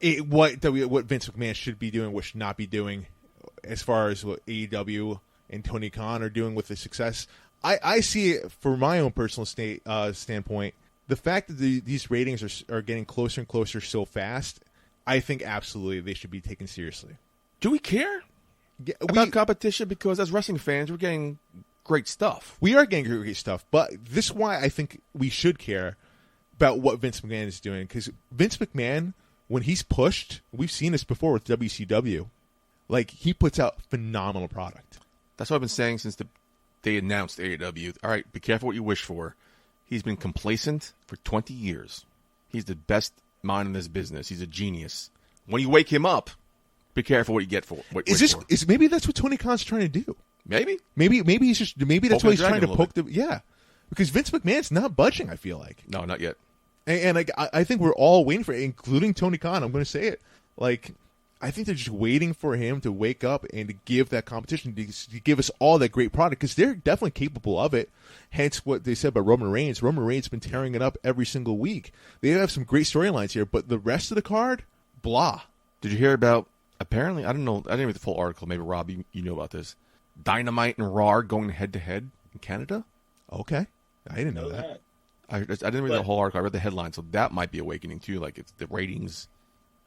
Vince McMahon should be doing, what should not be doing, as far as what AEW and Tony Khan are doing with the success. I see it from my own personal standpoint. The fact that these ratings are getting closer and closer so fast, I think absolutely they should be taken seriously.
Do we care about competition? Because as wrestling fans, we're getting great stuff.
We are getting great stuff, but this is why I think we should care about what Vince McMahon is doing. Because Vince McMahon, when he's pushed, we've seen this before with WCW, he puts out phenomenal product.
That's what I've been saying since they announced AEW. All right, be careful what you wish for. He's been complacent for 20 years. He's the best mind in this business. He's a genius. When you wake him up, be careful what you get for.
Maybe that's what Tony Khan's trying to do.
Maybe
he's just that's why he's trying to poke because Vince McMahon's not budging. I feel like
no, not yet.
And I think we're all waiting for it, including Tony Khan. I'm going to say it. I think they're just waiting for him to wake up and to give that competition, to give us all that great product, because they're definitely capable of it. Hence what they said about Roman Reigns. Roman Reigns has been tearing it up every single week. They have some great storylines here, but the rest of the card, blah.
Did you hear about? Apparently, I don't know. I didn't read the full article. Maybe Rob, you know about this. Dynamite and Raw going head-to-head in Canada?
Okay. I didn't know that.
I didn't read the whole article. I read the headline, so that might be awakening, too. It's the ratings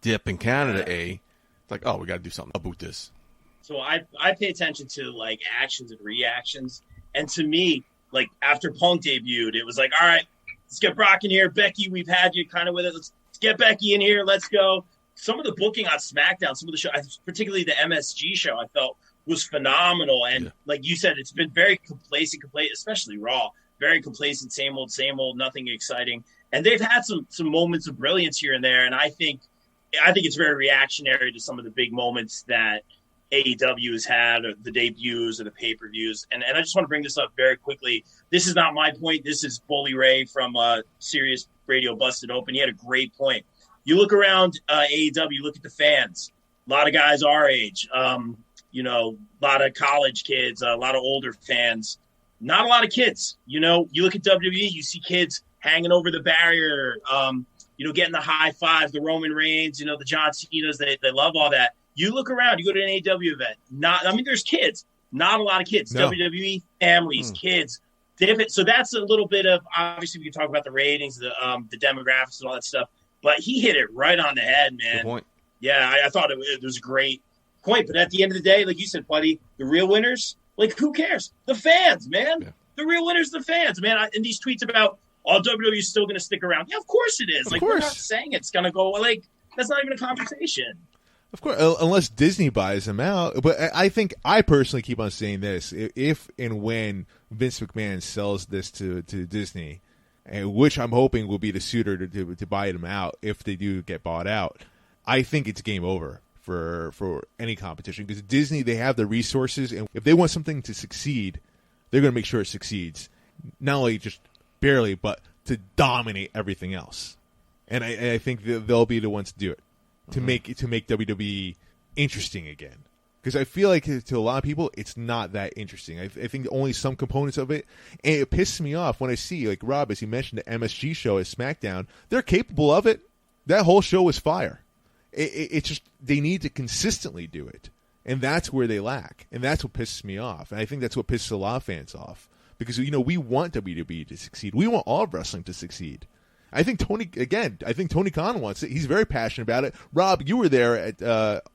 dip in Canada, It's like, oh, we got to do something about this.
So I pay attention to, actions and reactions. And to me, after Punk debuted, it was like, all right, let's get Brock in here. Becky, we've had you kind of with it. Let's get Becky in here. Let's go. some of the booking on SmackDown, some of the show, particularly the MSG show, I felt was phenomenal. And like you said, it's been very complacent, especially Raw. Very complacent, same old, nothing exciting. And they've had some moments of brilliance here and there. And I think it's very reactionary to some of the big moments that AEW has had, or the debuts or the pay-per-views. And I just want to bring this up very quickly. This is not my point. This is Bully Ray from Sirius Radio Busted Open. He had a great point. You look around AEW, look at the fans. A lot of guys our age, a lot of college kids, a lot of older fans. Not a lot of kids. You look at WWE, you see kids hanging over the barrier, getting the high five, the Roman Reigns, the John Cena's. They love all that. You look around, you go to an AEW event. There's kids. Not a lot of kids. No. WWE families, kids. So that's a little bit of, obviously we can talk about the ratings, the demographics and all that stuff. But he hit it right on the head, man.
Good point.
Yeah, I thought it was a great point. But at the end of the day, like you said, buddy, the real winners, like who cares? The fans, man. Yeah. The real winners, the fans, man. And these tweets about, WWE is still going to stick around. Yeah, of course it is. We're not saying it's going to go, that's not even a conversation.
Of course, unless Disney buys them out. But I personally keep on saying this. If and when Vince McMahon sells this to Disney, which I'm hoping will be the suitor to buy them out if they do get bought out, I think it's game over for any competition. Because Disney, they have the resources, and if they want something to succeed, they're going to make sure it succeeds. Not only just barely, but to dominate everything else. And I think they'll be the ones to do it. To make WWE interesting again, because I feel like to a lot of people it's not that interesting. I think only some components of it, and it pisses me off when I see, like Rob, as you mentioned, the MSG show at SmackDown. They're capable of it. That whole show was fire. It's just they need to consistently do it, and that's where they lack, and that's what pisses me off. And I think that's what pisses a lot of fans off, because we want WWE to succeed. We want all of wrestling to succeed. I think Tony Khan wants it. He's very passionate about it. Rob, you were there at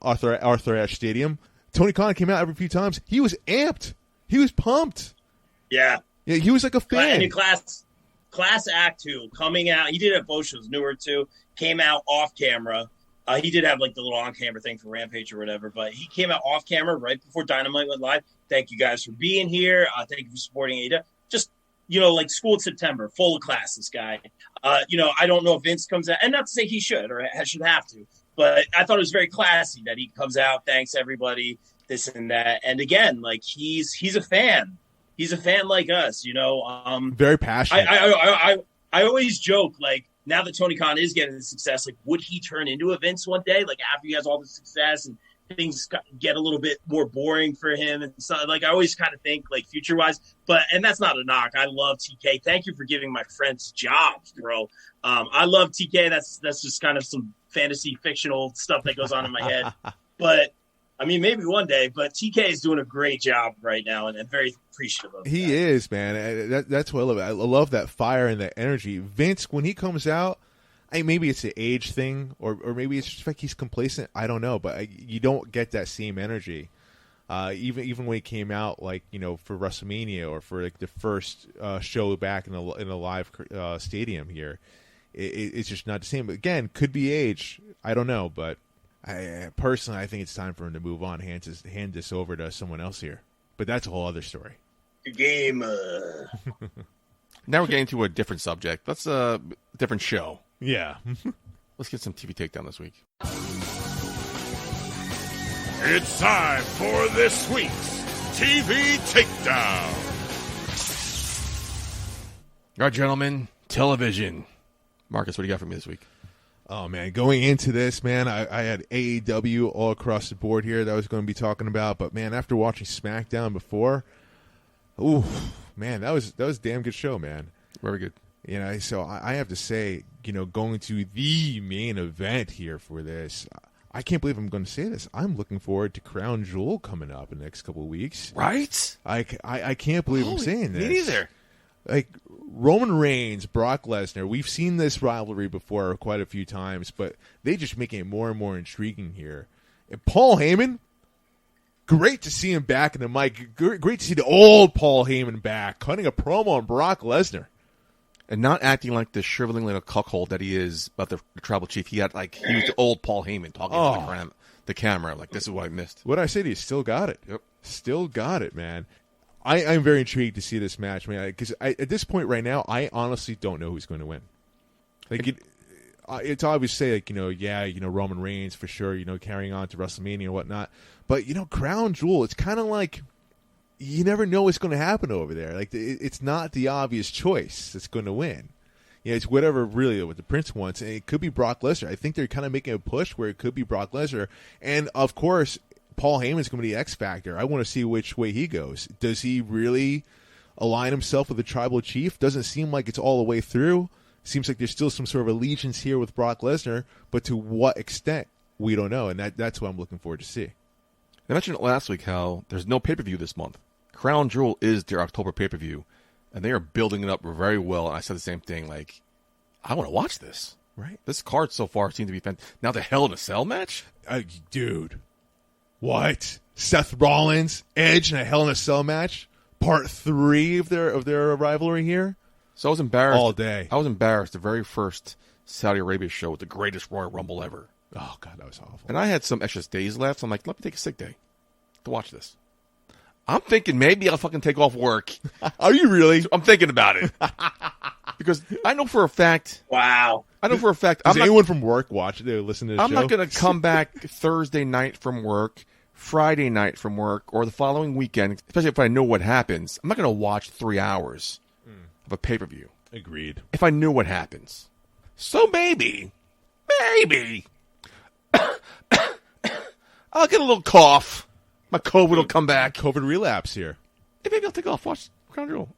Arthur Ashe Stadium. Tony Khan came out every few times. He was amped. He was pumped.
Yeah.
Yeah, he was like a fan.
And class act too, coming out. He did have both shows, newer too. Came out off camera. He did have the little on camera thing for Rampage or whatever, but he came out off camera right before Dynamite went live. Thank you guys for being here. Thank you for supporting AEW. Just school in September, full of class, this guy. I don't know if Vince comes out, and not to say he should or should have to, but I thought it was very classy that he comes out, thanks everybody, this and that. And again, he's a fan. He's a fan like us,
Very passionate.
I always joke, now that Tony Khan is getting the success, would he turn into a Vince one day? After he has all the success and things get a little bit more boring for him, and so I always kind of think future wise, and that's not a knock. I love TK. Thank you for giving my friends jobs, bro. I love TK. That's just kind of some fantasy fictional stuff that goes on in my head. But maybe one day. But TK is doing a great job right now, and I'm very appreciative of
He is, man. That's what I love. I love that fire and that energy. Vince, when he comes out, maybe it's an age thing, or maybe it's just he's complacent. I don't know, but you don't get that same energy. Even when he came out, for WrestleMania or for the first show back in a live stadium here, it's just not the same. But again, could be age. I don't know, but personally, I think it's time for him to move on, hand this over to someone else here. But that's a whole other story.
Game.
Now we're getting to a different subject. That's a different show.
Yeah.
Let's get some TV Takedown this week.
It's time for this week's TV Takedown.
All right, gentlemen, television. Marcus, what do you got for me this week?
Oh, man, going into this, man, I had AEW all across the board here that I was going to be talking about. But, man, after watching SmackDown before, ooh, man, that was a damn good show, man.
Very good.
So I have to say, going to the main event here for this, I can't believe I'm going to say this. I'm looking forward to Crown Jewel coming up in the next couple of weeks.
Right?
I can't believe I'm saying this.
Me neither.
Roman Reigns, Brock Lesnar, we've seen this rivalry before quite a few times, but they just make it more and more intriguing here. And Paul Heyman, great to see him back in the mic. Great to see the old Paul Heyman back, cutting a promo on Brock Lesnar.
And not acting like the shriveling little cuckold that he is about the tribal chief. He was the old Paul Heyman talking to the camera. Like, this is what I missed.
What I said, he still got it.
Yep.
Still got it, man. I'm very intrigued to see this match, man, because at this point right now, I honestly don't know who's going to win. Like, it's obvious to say, like, Roman Reigns for sure, carrying on to WrestleMania and whatnot. But, Crown Jewel, it's kind of like you never know what's going to happen over there. Like, it's not the obvious choice that's going to win. It's whatever really what the Prince wants, and it could be Brock Lesnar. I think they're kind of making a push where it could be Brock Lesnar. And, of course, Paul Heyman's going to be the X Factor. I want to see which way he goes. Does he really align himself with the tribal chief? Doesn't seem like it's all the way through. Seems like there's still some sort of allegiance here with Brock Lesnar, but to what extent, we don't know, and that's what I'm looking forward to see.
I mentioned it last week how there's no pay-per-view this month. Crown Jewel is their October pay-per-view, and they are building it up very well. And I said the same thing, like, I want to watch this.
Right.
This card so far seems to be fantastic. Now the Hell in a Cell match?
Dude. What? Seth Rollins, Edge, and a Hell in a Cell match? Part 3 of their rivalry here?
So I was embarrassed.
All day.
I was embarrassed the very first Saudi Arabia show with the greatest Royal Rumble ever.
Oh, God, that was awful.
And I had some extra days left, so I'm like, let me take a sick day to watch this. I'm thinking maybe I'll fucking take off work.
Are you really?
I'm thinking about it. Because I know for a fact.
Wow.
I know for a fact.
Does anyone from work watch it? Listen to the show?
I'm not going to come back Thursday night from work, Friday night from work, or the following weekend, especially if I know what happens. I'm not going to watch 3 hours of a pay-per-view.
Agreed.
If I knew what happens. So maybe, I'll get a little cough. My COVID will come back.
COVID relapse here.
And maybe I'll take off, watch Crown Jewel.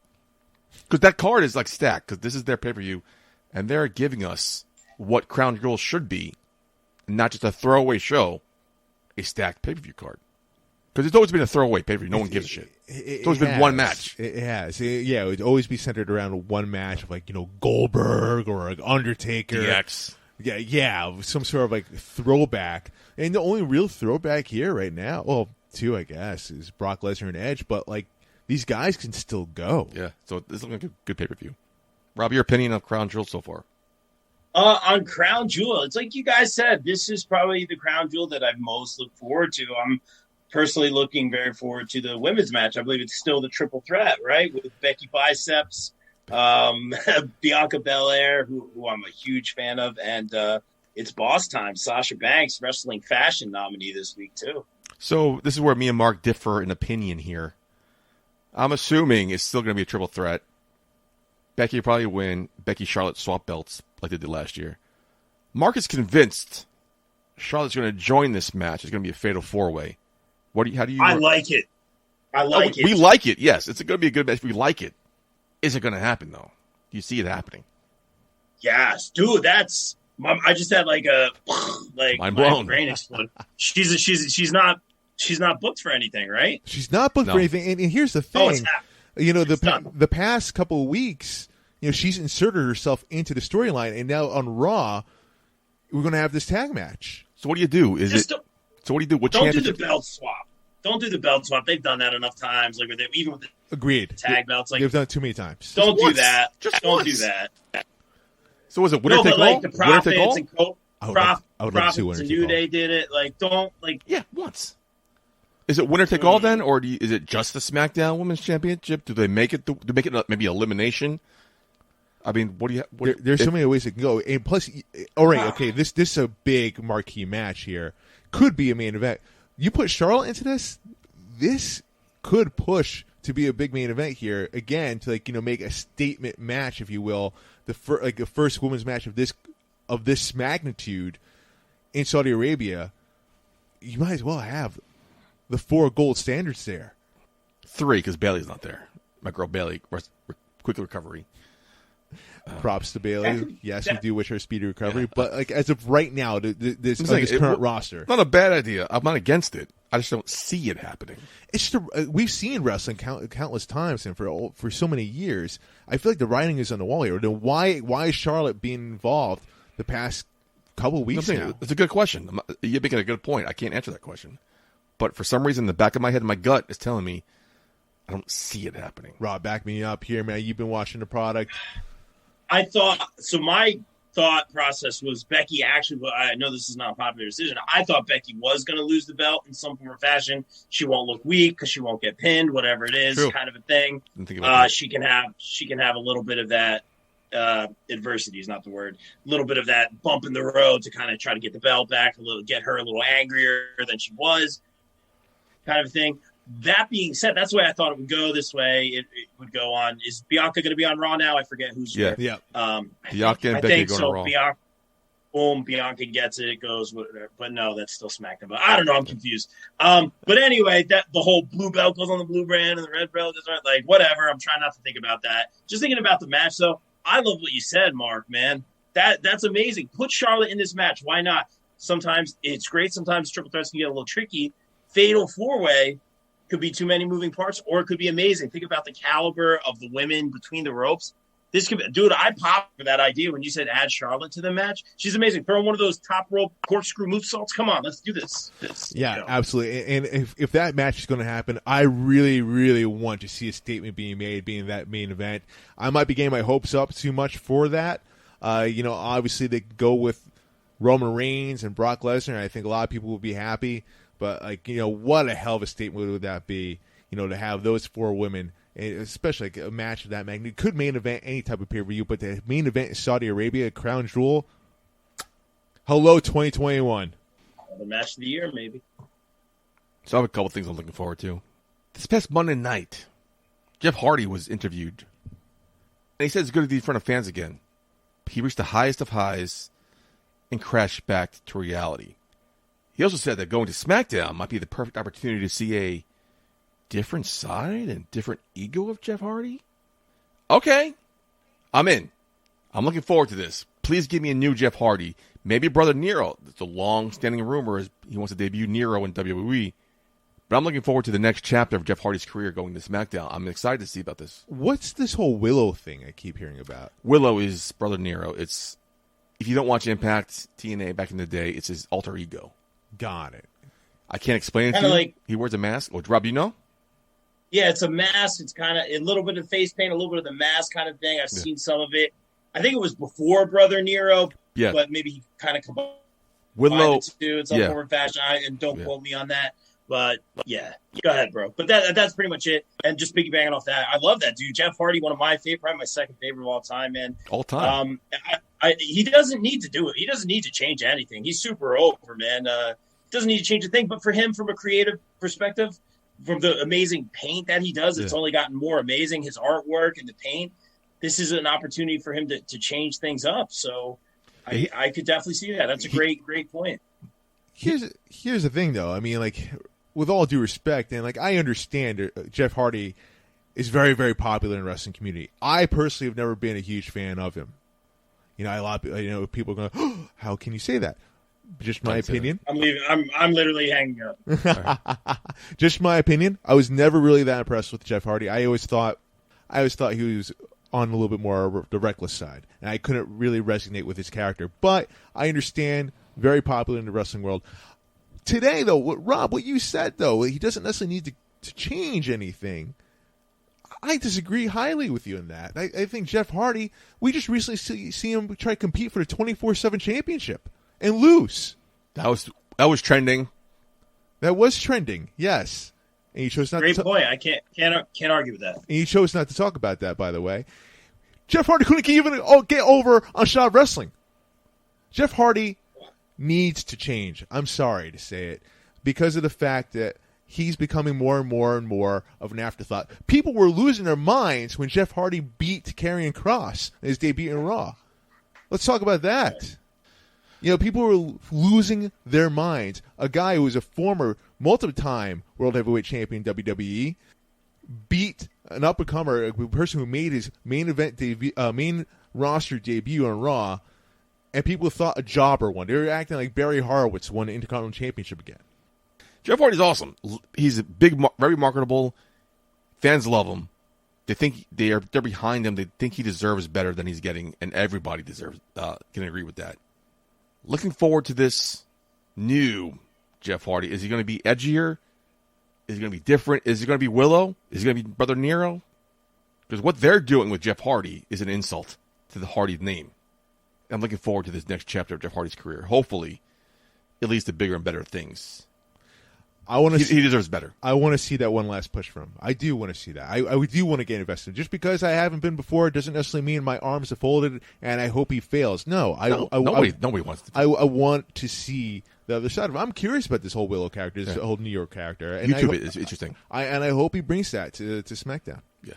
Because that card is like stacked, because this is their pay-per-view, and they're giving us what Crown Jewel should be, not just a throwaway show, a stacked pay-per-view card. Because it's always been a throwaway pay-per-view. No one gives a shit. It's always been one match.
It has. Yeah, it would always be centered around one match of, like, Goldberg or Undertaker.
DX.
Yeah, some sort of, like, throwback. And the only real throwback here right now, well, two, I guess, is Brock Lesnar and Edge. But, like, these guys can still go.
Yeah, so this looks like a good pay-per-view. Rob, your opinion of Crown Jewel so far?
On Crown Jewel, it's like you guys said, this is probably the Crown Jewel that I've most looked forward to. I'm personally looking very forward to the women's match. I believe it's still the triple threat, right? With Becky Biceps, Bianca Belair, who I'm a huge fan of, and it's boss time. Sasha Banks, Wrestling Fashion nominee this week, too.
So this is where me and Mark differ in opinion here. I'm assuming it's still going to be a triple threat. Becky will probably win. Becky, Charlotte swap belts like they did last year. Mark is convinced Charlotte's going to join this match. It's going to be a fatal four-way. How do you?
I like it. it.
We like it. Yes, it's going to be a good match. We like it. Is it going to happen though? Do you see it happening?
Yes, dude. That's. I just had like
mind blown.
My brain exploded. She's not booked for anything, right?
She's not booked for anything. And here's the thing,
it's
the past couple of weeks, she's inserted herself into the storyline, and now on Raw, we're going to have this tag match.
So what do you do? So what do you do?
Don't do the belt swap. Don't do the belt swap. They've done that enough times. Like even with the
agreed
tag belts, like
they've done it too many times.
Don't do that.
Don't
do that.
So was it winner take all?
Like the Profits and
Profits
and New Day did it. Like don't like
once. Is it winner take all then, or is it just the SmackDown Women's Championship? Do they make it? Do they make it maybe elimination? I mean, what do you?
There's so many ways it can go, and plus, all right, okay, this is a big marquee match here. Could be a main event. You put Charlotte into this could push to be a big main event here again to make a statement match, if you will, the first women's match of this magnitude in Saudi Arabia. You might as well have the 4 gold standards there.
3 because Bailey's not there. My girl Bailey, quick recovery.
Props to Bailey. Yes, we do wish her a speedy recovery. But as of right now, this current roster,
not a bad idea. I'm not against it. I just don't see it happening.
It's just we've seen wrestling countless times, and for so many years, I feel like the writing is on the wall here. Why is Charlotte being involved the past couple weeks now?
It's a good question. You're making a good point. I can't answer that question, but for some reason, the back of my head and my gut is telling me I don't see it happening.
Rob, back me up here, man. You've been watching the product.
I thought so. My thought process was Becky actually. I know this is not a popular decision. I thought Becky was going to lose the belt in some form or fashion. She won't look weak because she won't get pinned, whatever it is,
True.
kind of a thing. She can have a little bit of that. Adversity is not the word. A little bit of that bump in the road to kind of try to get the belt back, get her a little angrier than she was, kind of thing. That being said, that's the way I thought it would go. This way, it would go on. Is Bianca going to be on Raw now? I forget who's
yeah.
where.
Bianca and
I
Becky
think
going
so.
to Raw.
Bianca gets it. It goes, but no, that's still SmackDown. But I don't know. I'm confused. But anyway, that the whole blue belt goes on the blue brand and the red belt is like whatever. I'm trying not to think about that. Just thinking about the match, though. I love what you said, Mark. Man, that's amazing. Put Charlotte in this match. Why not? Sometimes it's great. Sometimes triple threats can get a little tricky. Fatal 4-way. Could be too many moving parts, or it could be amazing. Think about the caliber of the women between the ropes. This could be, dude, I popped for that idea when you said add Charlotte to the match. She's amazing. Throw in one of those top rope corkscrew moonsaults. Come on, let's do this.
Yeah, absolutely. And if that match is going to happen, I really, really want to see a statement being made, being that main event. I might be getting my hopes up too much for that. Obviously they go with Roman Reigns and Brock Lesnar. I think a lot of people will be happy. But, what a hell of a statement would that be, to have those four women, especially a match of that magnitude. Could main event any type of pay-per-view, but the main event in Saudi Arabia, Crown Jewel. Hello, 2021.
The match of the year, maybe.
So I have a couple things I'm looking forward to. This past Monday night, Jeff Hardy was interviewed. And he said it's good to be in front of fans again. He reached the highest of highs and crashed back to reality. He also said that going to SmackDown might be the perfect opportunity to see a different side and different ego of Jeff Hardy. Okay, I'm in. I'm looking forward to this. Please give me a new Jeff Hardy. Maybe Brother Nero. It's a long-standing rumor is he wants to debut Nero in WWE. But I'm looking forward to the next chapter of Jeff Hardy's career going to SmackDown. I'm excited to see about this.
What's this whole Willow thing I keep hearing about?
Willow is Brother Nero. It's, if you don't watch Impact TNA back in the day, it's his alter ego.
Got it.
I can't explain it to
Kinda
you.
like-
He wears a mask. Oh, Rob, you know?
Yeah, it's a mask. It's kind of a little bit of face paint, a little bit of the mask kind of thing. I've seen some of it. I think it was before Brother Nero, but maybe he kind of combined
Willow,
the two in some form or fashion. And don't quote me on that. But yeah, go ahead, bro. But that's pretty much it. And just piggybacking off that, I love that dude. Jeff Hardy, one of my favorite, probably my second favorite of all time, man.
All time.
He doesn't need to do it. He doesn't need to change anything. He's super over, man. Doesn't need to change a thing. But for him, from a creative perspective, from the amazing paint that he does, it's only gotten more amazing. His artwork and the paint. This is an opportunity for him to change things up. So I could definitely see that. That's a great point.
Here's the thing, though. I mean, with all due respect, and I understand Jeff Hardy is very, very popular in the wrestling community. I personally have never been a huge fan of him. A lot of people are going, oh, how can you say that? Just my opinion.
I'm leaving. I'm literally hanging up.
Just my opinion. I was never really that impressed with Jeff Hardy. I always thought he was on a little bit more the reckless side, and I couldn't really resonate with his character. But I understand, very popular in the wrestling world. Today, though, Rob, what you said, though, he doesn't necessarily need to change anything. I disagree highly with you in that. I think Jeff Hardy, we just recently see him try to compete for the 24/7 championship and lose.
That was trending.
That was trending, yes. And he chose not
Great point. I can't argue with that.
And he chose not to talk about that, by the way. Jeff Hardy couldn't even get over on Shot Wrestling. Jeff Hardy needs to change. I'm sorry to say it. Because of the fact that he's becoming more and more and more of an afterthought. People were losing their minds when Jeff Hardy beat Karrion Kross in his debut in Raw. Let's talk about that. People were losing their minds. A guy who was a former multiple-time World Heavyweight Champion WWE beat an up-and-comer, a person who made his main roster debut on Raw, and people thought a jobber won. They were acting like Barry Horowitz won the Intercontinental Championship again.
Jeff Hardy's awesome. He's a big, very marketable. Fans love him. They think they're behind him. They think he deserves better than he's getting, and everybody deserves. Can agree with that. Looking forward to this new Jeff Hardy. Is he going to be edgier? Is he going to be different? Is he going to be Willow? Is he going to be Brother Nero? Because what they're doing with Jeff Hardy is an insult to the Hardy name. I'm looking forward to this next chapter of Jeff Hardy's career. Hopefully, it leads to bigger and better things. He deserves better.
I want to see that one last push from him. I do want to see that. I do want to get invested. Just because I haven't been before doesn't necessarily mean my arms are folded and I hope he fails. No,
nobody wants to.
I want to see the other side of him. I'm curious about this whole Willow character, this whole New York character. And
YouTube is interesting.
I hope he brings that to SmackDown.
Yeah.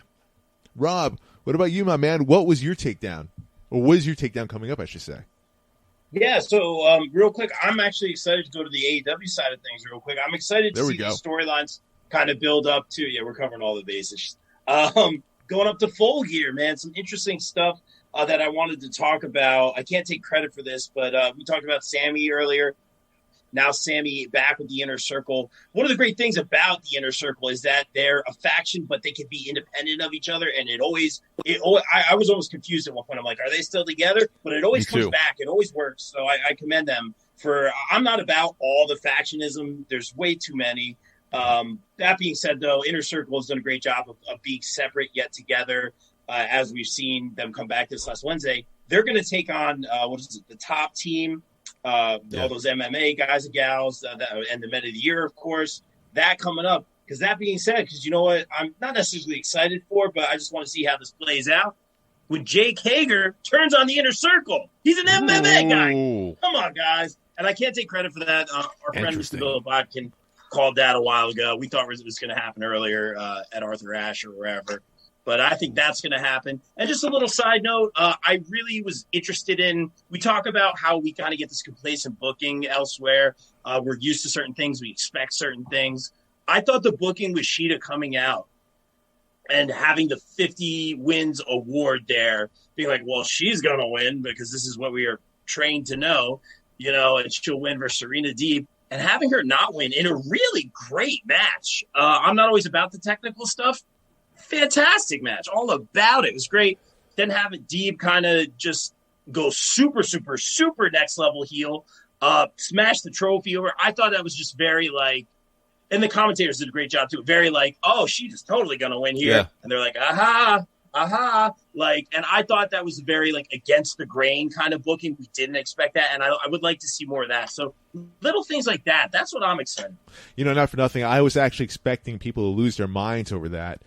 Rob, what about you, my man? What was your takedown? Or was your takedown coming up, I should say?
Yeah, so real quick, I'm actually excited to go to the AEW side of things real quick. I'm excited to see the storylines kind of build up to, we're covering all the bases. Going up to Full Gear, man, some interesting stuff that I wanted to talk about. I can't take credit for this, but we talked about Sammy earlier. Now Sammy back with the Inner Circle. One of the great things about the Inner Circle is that they're a faction, but they can be independent of each other. And I was almost confused at one point. I'm like, are they still together? But it always comes back. It always works. So I commend them for. I'm not about all the factionism. There's way too many. That being said, though, Inner Circle has done a great job of being separate yet together. As we've seen them come back this last Wednesday, they're going to take on the top team. All those MMA guys and gals, and the Men of the Year, of course, that coming up. Because that being said, because you know what, I'm not necessarily excited for, but I just want to see how this plays out. When Jake Hager turns on the Inner Circle, he's an MMA guy. Come on, guys. And I can't take credit for that. Our friend Mr. Bill Bodkin called that a while ago. We thought it was going to happen earlier at Arthur Ashe or wherever. But I think that's going to happen. And just a little side note, I really was interested in – we talk about how we kind of get this complacent booking elsewhere. We're used to certain things. We expect certain things. I thought the booking with Sheeta coming out and having the 50 wins award there, being like, well, she's going to win because this is what we are trained to know, and she'll win versus Serena Deeb. And having her not win in a really great match. I'm not always about the technical stuff. Fantastic match, all about it. It was great. Then having Deeb kind of just go super, super, super next level heel, smash the trophy over. I thought that was just very and the commentators did a great job too. Very she's just totally gonna win here, and they're like, aha, and I thought that was very against the grain kind of booking. We didn't expect that, and I would like to see more of that. So little things like that. That's what I'm excited.
Not for nothing. I was actually expecting people to lose their minds over that.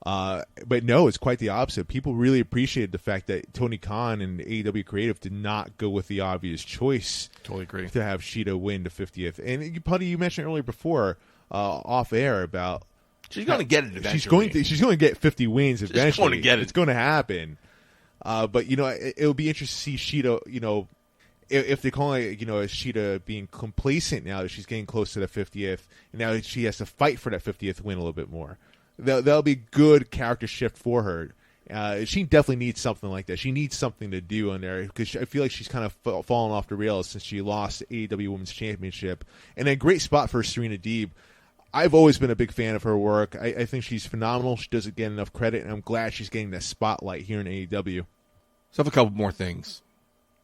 But no, it's quite the opposite. People really appreciated the fact that Tony Khan and AEW Creative did not go with the obvious choice.
Totally agree.
To have Sheeta win the 50th. And Putty, you mentioned earlier before, off air about
she's going to get it eventually.
She's going to get 50 wins eventually.
She's going to get it.
It's going to happen. But it'll be interesting to see Sheeta. If they call it, Sheeta being complacent now that she's getting close to the 50th, and now she has to fight for that 50th win a little bit more. That'll be good character shift for her. She definitely needs something like that. She needs something to do on there because I feel like she's kind of fallen off the rails since she lost the AEW Women's Championship. And a great spot for Serena Deeb. I've always been a big fan of her work. I think she's phenomenal. She doesn't get enough credit, and I'm glad she's getting that spotlight here in AEW.
So I have a couple more things.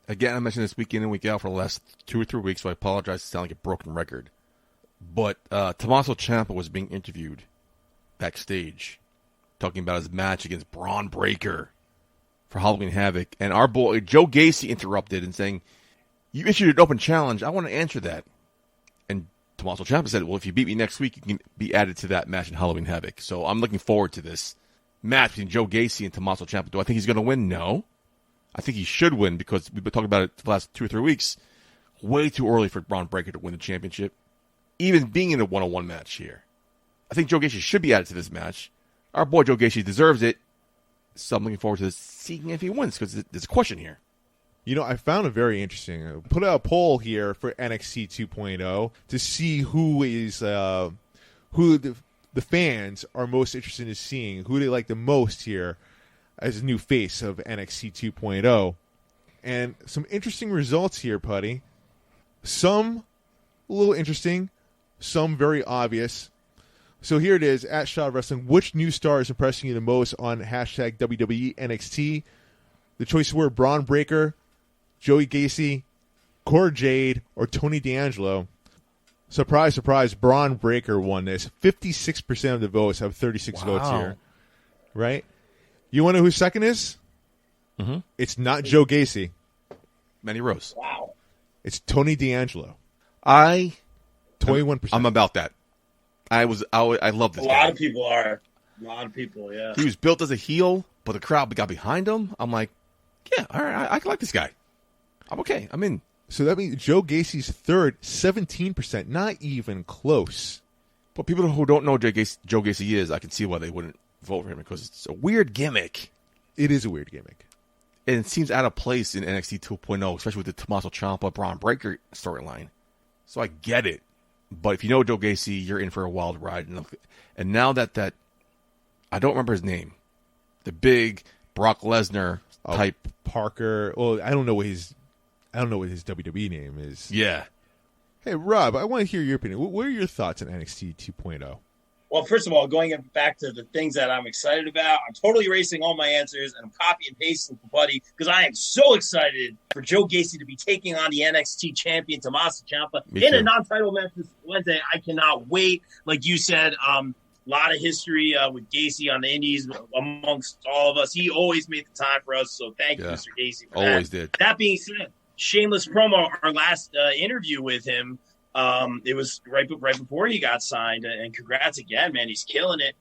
Again, I mentioned this week in and week out for the last 2 or 3 weeks, so I apologize to sound like a broken record. But Tommaso Ciampa was being interviewed backstage, talking about his match against Braun Breaker for Halloween Havoc. And our boy, Joe Gacy, interrupted and saying, you issued an open challenge. I want to answer that. And Tommaso Ciampa said, well, if you beat me next week, you can be added to that match in Halloween Havoc. So I'm looking forward to this match between Joe Gacy and Tommaso Ciampa. Do I think he's going to win? No. I think he should win because we've been talking about it for the last 2 or 3 weeks. Way too early for Braun Breaker to win the championship. Even being in a one-on-one match here. I think Joe Gacy should be added to this match. Our boy Joe Gacy deserves it. So I'm looking forward to seeing if he wins because there's a question here.
I found it very interesting. I put out a poll here for NXT 2.0 to see who the fans are most interested in seeing, who they like the most here as a new face of NXT 2.0. And some interesting results here, Putty. Some a little interesting, some very obvious. So here it is, at Shaw Wrestling. Which new star is impressing you the most on hashtag WWE NXT? The choices were Braun Breaker, Joey Gacy, Cora Jade, or Tony D'Angelo. Surprise, surprise, Braun Breaker won this. 56% of the votes have 36 votes here. Right? You want to know who second is?
Mhm.
It's not Joe Gacy.
Manny Rose.
Wow.
It's Tony D'Angelo.
21%.
21%.
I'm about that. I love this
A
guy.
lot of people are. A lot of people, yeah.
He was built as a heel, but the crowd got behind him. I'm like, yeah, all right, I like this guy. I'm okay. I'm in.
So that means Joe Gacy's third, 17%. Not even close.
But people who don't know who Joe Gacy is, I can see why they wouldn't vote for him because it's a weird gimmick.
It is a weird gimmick.
And it seems out of place in NXT 2.0, especially with the Tommaso Ciampa, Braun Breaker storyline. So I get it. But if you know Joe Gacy, you're in for a wild ride. And now that I don't remember his name, the big Brock Lesnar type
Parker. Well, I don't know what his WWE name is.
Yeah.
Hey, Rob, I want to hear your opinion. What are your thoughts on NXT 2.0?
Well, first of all, going back to the things that I'm excited about, I'm totally erasing all my answers and I'm copy and pasting for Buddy because I am so excited for Joe Gacy to be taking on the NXT champion Tommaso Ciampa in a non-title match this Wednesday. I cannot wait. Like you said, a lot of history with Gacy on the Indies amongst all of us. He always made the time for us, so thank you, Mr. Gacy, for
always
that.
Did.
That being said, shameless promo, our last interview with him, it was right before he got signed, and congrats again, man. He's killing it.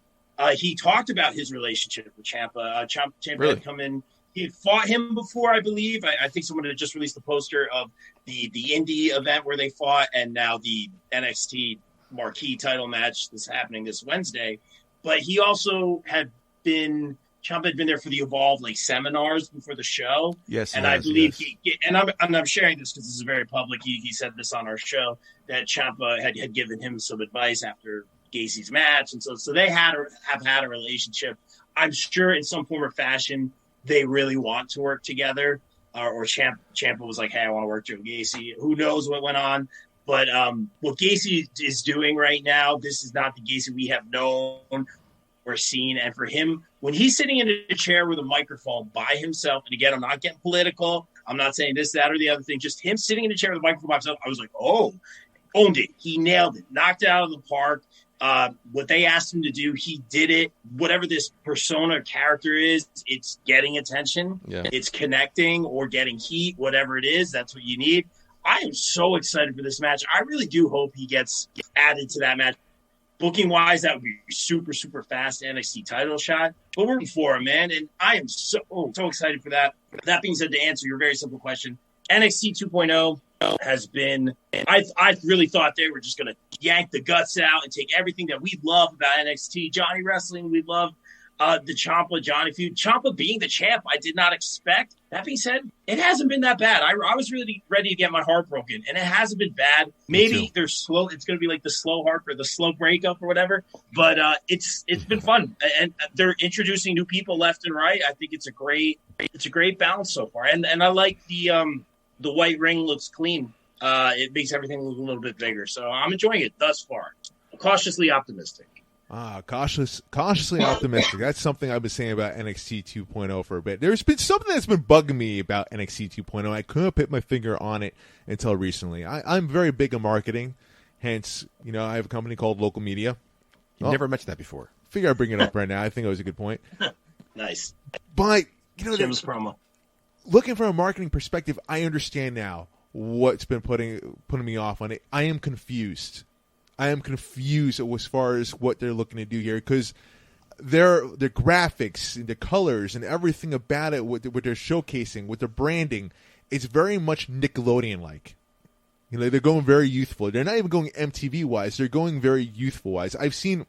He talked about his relationship with Ciampa. Ciampa
Really?
had come in. He had fought him before, I believe. I think someone had just released a poster of the indie event where they fought, and now the NXT marquee title match that's happening this Wednesday. But he also Ciampa had been there for the Evolve seminars before the show.
Yes,
and I believe I'm sharing this because this is very public. He said this on our show that Ciampa had given him some advice after Gacy's match, and so they have had a relationship. I'm sure in some form or fashion they really want to work together. Or Ciampa was like, "Hey, I want to work Joe Gacy." Who knows what went on? But what Gacy is doing right now, this is not the Gacy we have known or seen. And for him, when he's sitting in a chair with a microphone by himself, and again, I'm not getting political. I'm not saying this, that, or the other thing. Just him sitting in a chair with a microphone by himself, I was like, oh, owned it. He nailed it. Knocked it out of the park. What they asked him to do, he did it. Whatever this persona character is, it's getting attention.
Yeah.
It's connecting or getting heat, whatever it is. That's what you need. I am so excited for this match. I really do hope he gets added to that match. Booking wise, that would be super, super fast NXT title shot. But we're for him, man. And I am so excited for that. That being said, to answer your very simple question, NXT 2.0 has been, I really thought they were just going to yank the guts out and take everything that we love about NXT. Johnny Wrestling, we love the Ciampa Johnny feud. Ciampa being the champ, I did not expect. That being said, it hasn't been that bad. I was really ready to get my heart broken, and it hasn't been bad. Maybe they're slow. It's going to be like the slow heart or the slow breakup or whatever. But it's been fun, and they're introducing new people left and right. I think it's a great balance so far, and I like the white ring looks clean. It makes everything look a little bit bigger. So I'm enjoying it thus far. I'm cautiously optimistic.
Cautiously optimistic. That's something I've been saying about NXT 2.0 for a bit. There's been something that's been bugging me about NXT 2.0. I couldn't put my finger on it until recently. I'm very big on marketing. Hence, I have a company called Local Media.
You've never mentioned that before.
Figure I'd bring it up right now. I think it was a good point.
Nice.
But,
Jim's promo.
Looking from a marketing perspective, I understand now what's been putting me off on it. I am confused as far as what they're looking to do here because their graphics and the colors and everything about it, what they're showcasing, what they're branding, it's very much Nickelodeon-like. They're going very youthful. They're not even going MTV-wise. They're going very youthful-wise. I've seen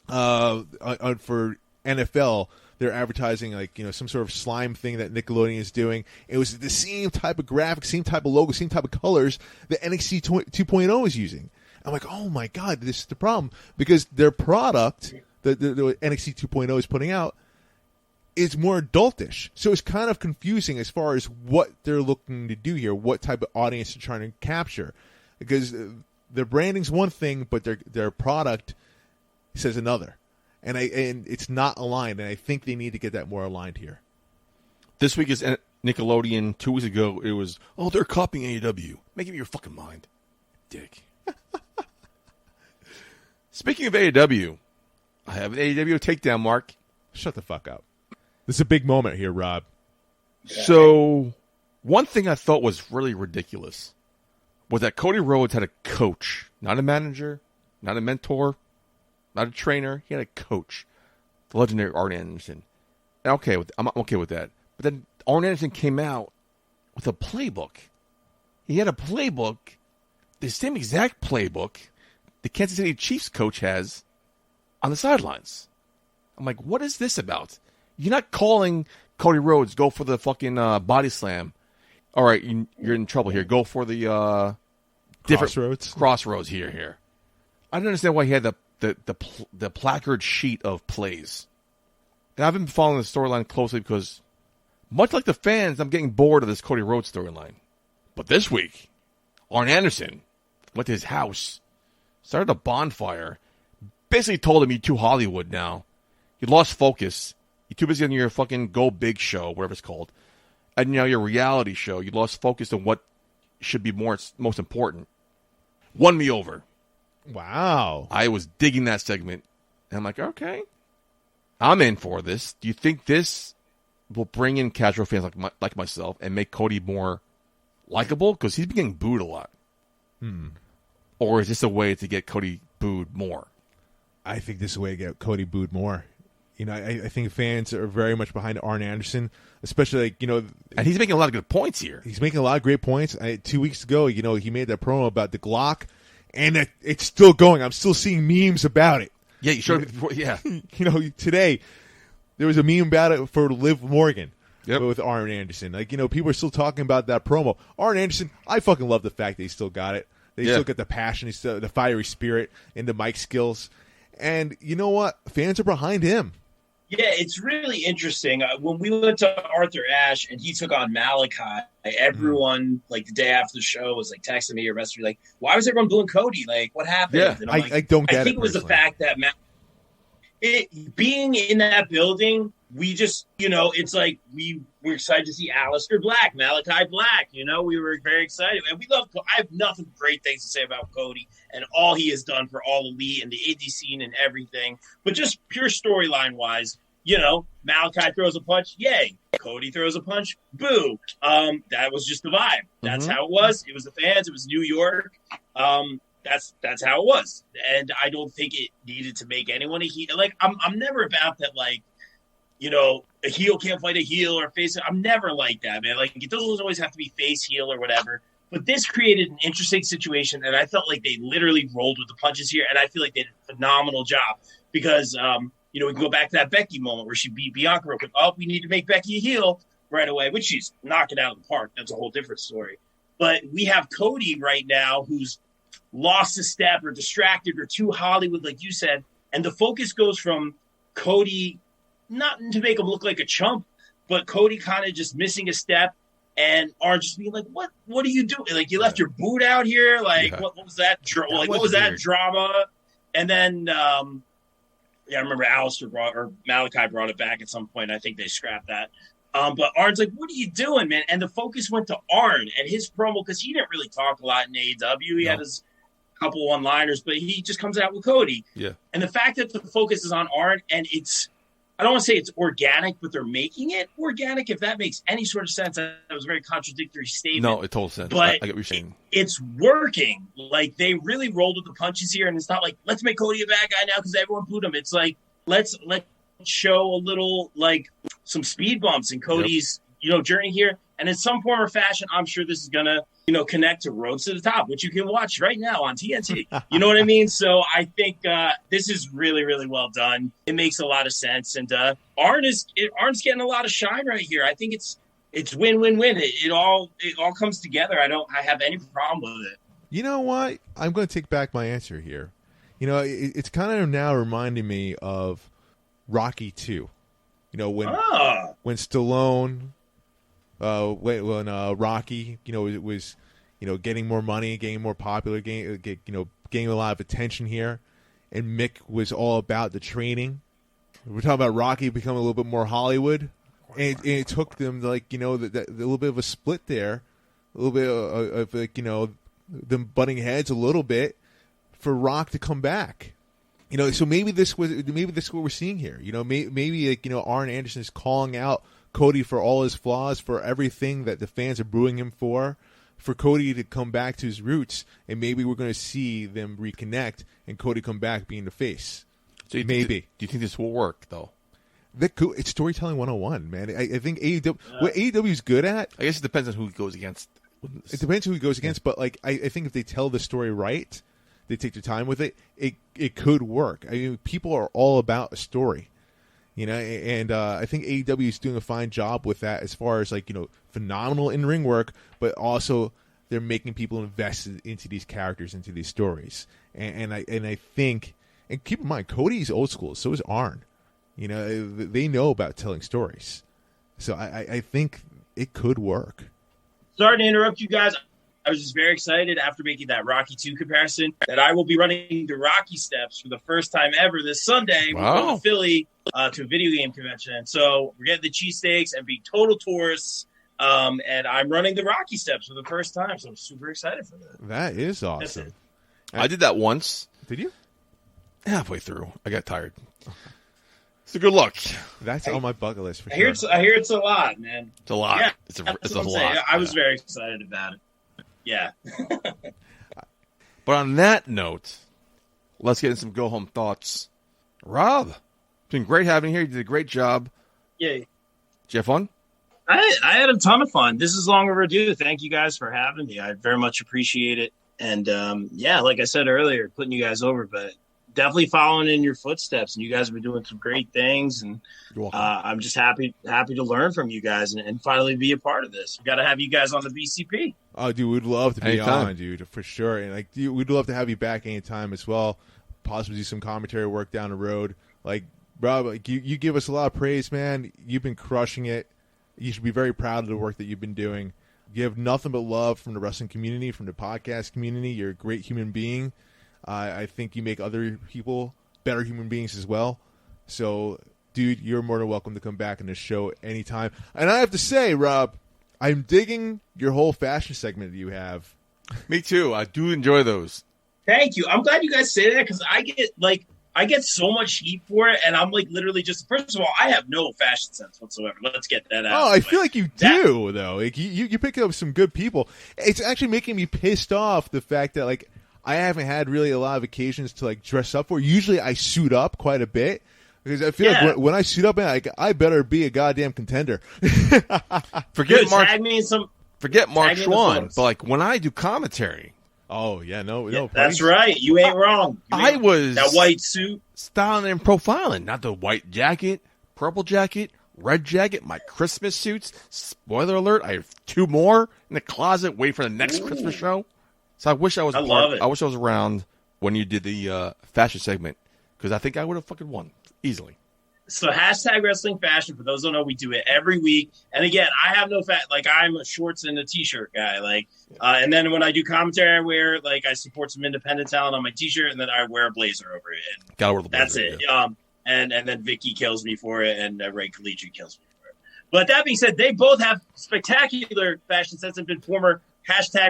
for NFL, they're advertising some sort of slime thing that Nickelodeon is doing. It was the same type of graphics, same type of logo, same type of colors that NXT 2.0 is using. I'm like, oh my God, this is the problem. Because their product, the NXT 2.0 is putting out, is more adultish. So it's kind of confusing as far as what they're looking to do here, what type of audience they're trying to capture. Because their branding's one thing, but their product says another. And it's not aligned, and I think they need to get that more aligned here.
This week is Nickelodeon. 2 weeks ago, it was, they're copying AEW. Make up your fucking mind, dick. Speaking of AEW, I have an AEW takedown, Mark.
Shut the fuck up. This is a big moment here, Rob.
So, one thing I thought was really ridiculous was that Cody Rhodes had a coach, not a manager, not a mentor, not a trainer. He had a coach, the legendary Arn Anderson. And I'm okay with that. But then Arn Anderson came out with a playbook. He had a playbook, the same exact playbook the Kansas City Chiefs coach has on the sidelines. I'm like, what is this about? You're not calling Cody Rhodes, go for the fucking body slam. All right, you're in trouble here. Go for the different crossroads here. I don't understand why he had the placard sheet of plays. And I've been following the storyline closely because, much like the fans, I'm getting bored of this Cody Rhodes storyline. But this week, Arn Anderson went to his house, started a bonfire, basically told him you're too Hollywood now. You lost focus. You're too busy on your fucking Go Big show, whatever it's called. And now your reality show. You lost focus on what should be most important. Won me over.
Wow.
I was digging that segment. And I'm like, okay, I'm in for this. Do you think this will bring in casual fans like myself and make Cody more likable? Because he's been getting booed a lot. Or is this a way to get Cody booed more?
I think this is a way to get Cody booed more. You know, I think fans are very much behind Arn Anderson, especially
and he's making a lot of good points here.
He's making a lot of great points. 2 weeks ago, he made that promo about the Glock, and it's still going. I'm still seeing memes about it.
Yeah, you showed me before. Yeah,
today there was a meme about it for Liv Morgan.
Yep.
With Arn Anderson. People are still talking about that promo. Arn Anderson, I fucking love the fact that he still got it. They still got the passion, he's still the fiery spirit, and the mic skills. And you know what? Fans are behind him.
Yeah, it's really interesting. When we went to Arthur Ashe and he took on Malachi, everyone, the day after the show, was texting me or messaging me, why was everyone booing Cody? What happened?
Yeah,
and
I don't get it.
I think it was the fact that being in that building, we just, it's we were excited to see Aleister Black, Malachi Black. We were very excited. And we love, I have nothing great things to say about Cody and all he has done for All Elite and the indie scene and everything. But just pure storyline wise, Malachi throws a punch, yay. Cody throws a punch, boo. That was just the vibe. That's how it was. It was the fans. It was New York. That's how it was. And I don't think it needed to make anyone a heel. I'm never about that, a heel can't fight a heel or face. I'm never like that, man. It doesn't always have to be face heel or whatever. But this created an interesting situation, and I felt like they literally rolled with the punches here, and I feel like they did a phenomenal job because, we can go back to that Becky moment where she beat Bianca real quick. Oh, we need to make Becky a heel right away, which she's knocking out of the park. That's a whole different story. But we have Cody right now who's lost a step or distracted or too Hollywood, like you said, and the focus goes from Cody, not to make him look like a chump, but Cody kind of just missing a step and Arn just being like, what are you doing? You left your boot out here? What was that? What was that drama? And then, I remember Malachi brought it back at some point. I think they scrapped that. But Arn's like, what are you doing, man? And the focus went to Arn and his promo because he didn't really talk a lot in AEW. He had his couple one-liners, but he just comes out with Cody.
Yeah. And
the fact that the focus is on Arn and I don't want to say it's organic, but they're making it organic, if that makes any sort of sense. That was a very contradictory statement.
No, it total sense.
But
I get what you're saying.
It's working. They really rolled with the punches here, and it's not let's make Cody a bad guy now because everyone booed him. It's let's show a little some speed bumps in Cody's journey here, and in some form or fashion, I'm sure this is gonna connect to Roads to the Top, which you can watch right now on TNT. You know what I mean? So I think this is really, really well done. It makes a lot of sense, and Arn's getting a lot of shine right here. I think it's win-win-win. It all comes together. I have any problem with it. You
know what? I'm going to take back my answer here. It's kind of now reminding me of Rocky 2. When Stallone. When Rocky, it was, getting more money, getting more popular, getting a lot of attention here, and Mick was all about the training. We're talking about Rocky becoming a little bit more Hollywood, and it took them a little bit of a split there, a little bit of them butting heads a little bit for Rock to come back. So maybe this is what we're seeing here. Maybe Arn Anderson is calling out Cody for all his flaws, for everything that the fans are booing him for Cody to come back to his roots, and maybe we're going to see them reconnect and Cody come back being the face.
So
maybe.
Do you think this will work, though?
It's storytelling 101, man. I think AEW, what AEW is good at...
I guess it depends on who he goes against.
It depends who he goes against, but like I think if they tell the story right, they take their time with it, it could work. I mean, people are all about a story, and I think AEW is doing a fine job with that as far as phenomenal in-ring work, but also they're making people invested into these characters, into these stories. And I think, and keep in mind, Cody's old school, so is Arn. They know about telling stories. So I think it could work.
Sorry to interrupt you guys. I was just very excited after making that Rocky 2 comparison that I will be running the Rocky steps for the first time ever this Sunday.
Wow.
We're going to Philly to a video game convention. And so we're getting the cheesesteaks and being total tourists. And I'm running the Rocky steps for the first time. So I'm super excited for that.
That is awesome.
I did that once.
Did you?
Halfway through. I got tired. It's a good look.
That's on my bucket list for sure.
I hear it's a lot, man.
It's a lot.
Yeah,
it's a
that's what I'm
lot.
saying. I was very excited about it. Yeah.
But on that note, let's get into some go-home thoughts. Rob, it's been great having you here. You did a great job.
Yeah.
Did you have fun?
I had a ton of fun. This is long overdue. Thank you guys for having me. I very much appreciate it. And, like I said earlier, putting you guys over, but definitely following in your footsteps. And you guys have been doing some great things. And I'm just happy to learn from you guys and finally be a part of this. We've got to have you guys on the BCP.
Oh, dude, we'd love to be
anytime.
on, dude, for sure. And we'd love to have you back anytime as well. Possibly do some commentary work down the road. Like, Rob, you give us a lot of praise, man. You've been crushing it. You should be very proud of the work that you've been doing. You have nothing but love from the wrestling community, from the podcast community. You're a great human being. I think you make other people better human beings as well. So, dude, you're more than welcome to come back on the show anytime. And I have to say, Rob, I'm digging your whole fashion segment that you have.
Me too. I do enjoy those.
Thank you. I'm glad you guys say that because I get so much heat for it, and I'm literally just. First of all, I have no fashion sense whatsoever. Let's get that out.
Oh, I feel like you do though. Like you pick up some good people. It's actually making me pissed off the fact that I haven't had really a lot of occasions to dress up for. Usually I suit up quite a bit because I feel like when I suit up, man, I better be a goddamn contender.
Forget Mark
Tag
Schwann, but when I do commentary.
Oh yeah, no,
that's right. You ain't wrong.
I was
that white suit,
styling and profiling, not the white jacket, purple jacket, red jacket, my Christmas suits. Spoiler alert: I have 2 more in the closet, waiting for the next Christmas show. So I wish I was. I wish I was around when you did the fashion segment because I think I would have fucking won easily.
So #wrestling fashion. For those who don't know, we do it every week. And again, I have no I'm a shorts and a t-shirt guy. And then when I do commentary, I wear I support some independent talent on my t-shirt, and then I wear a blazer over it. And
gotta wear the blazer.
That's it. Yeah. And then Vicky kills me for it, and Ray Kalichi kills me for it. But that being said, they both have spectacular fashion sense and been former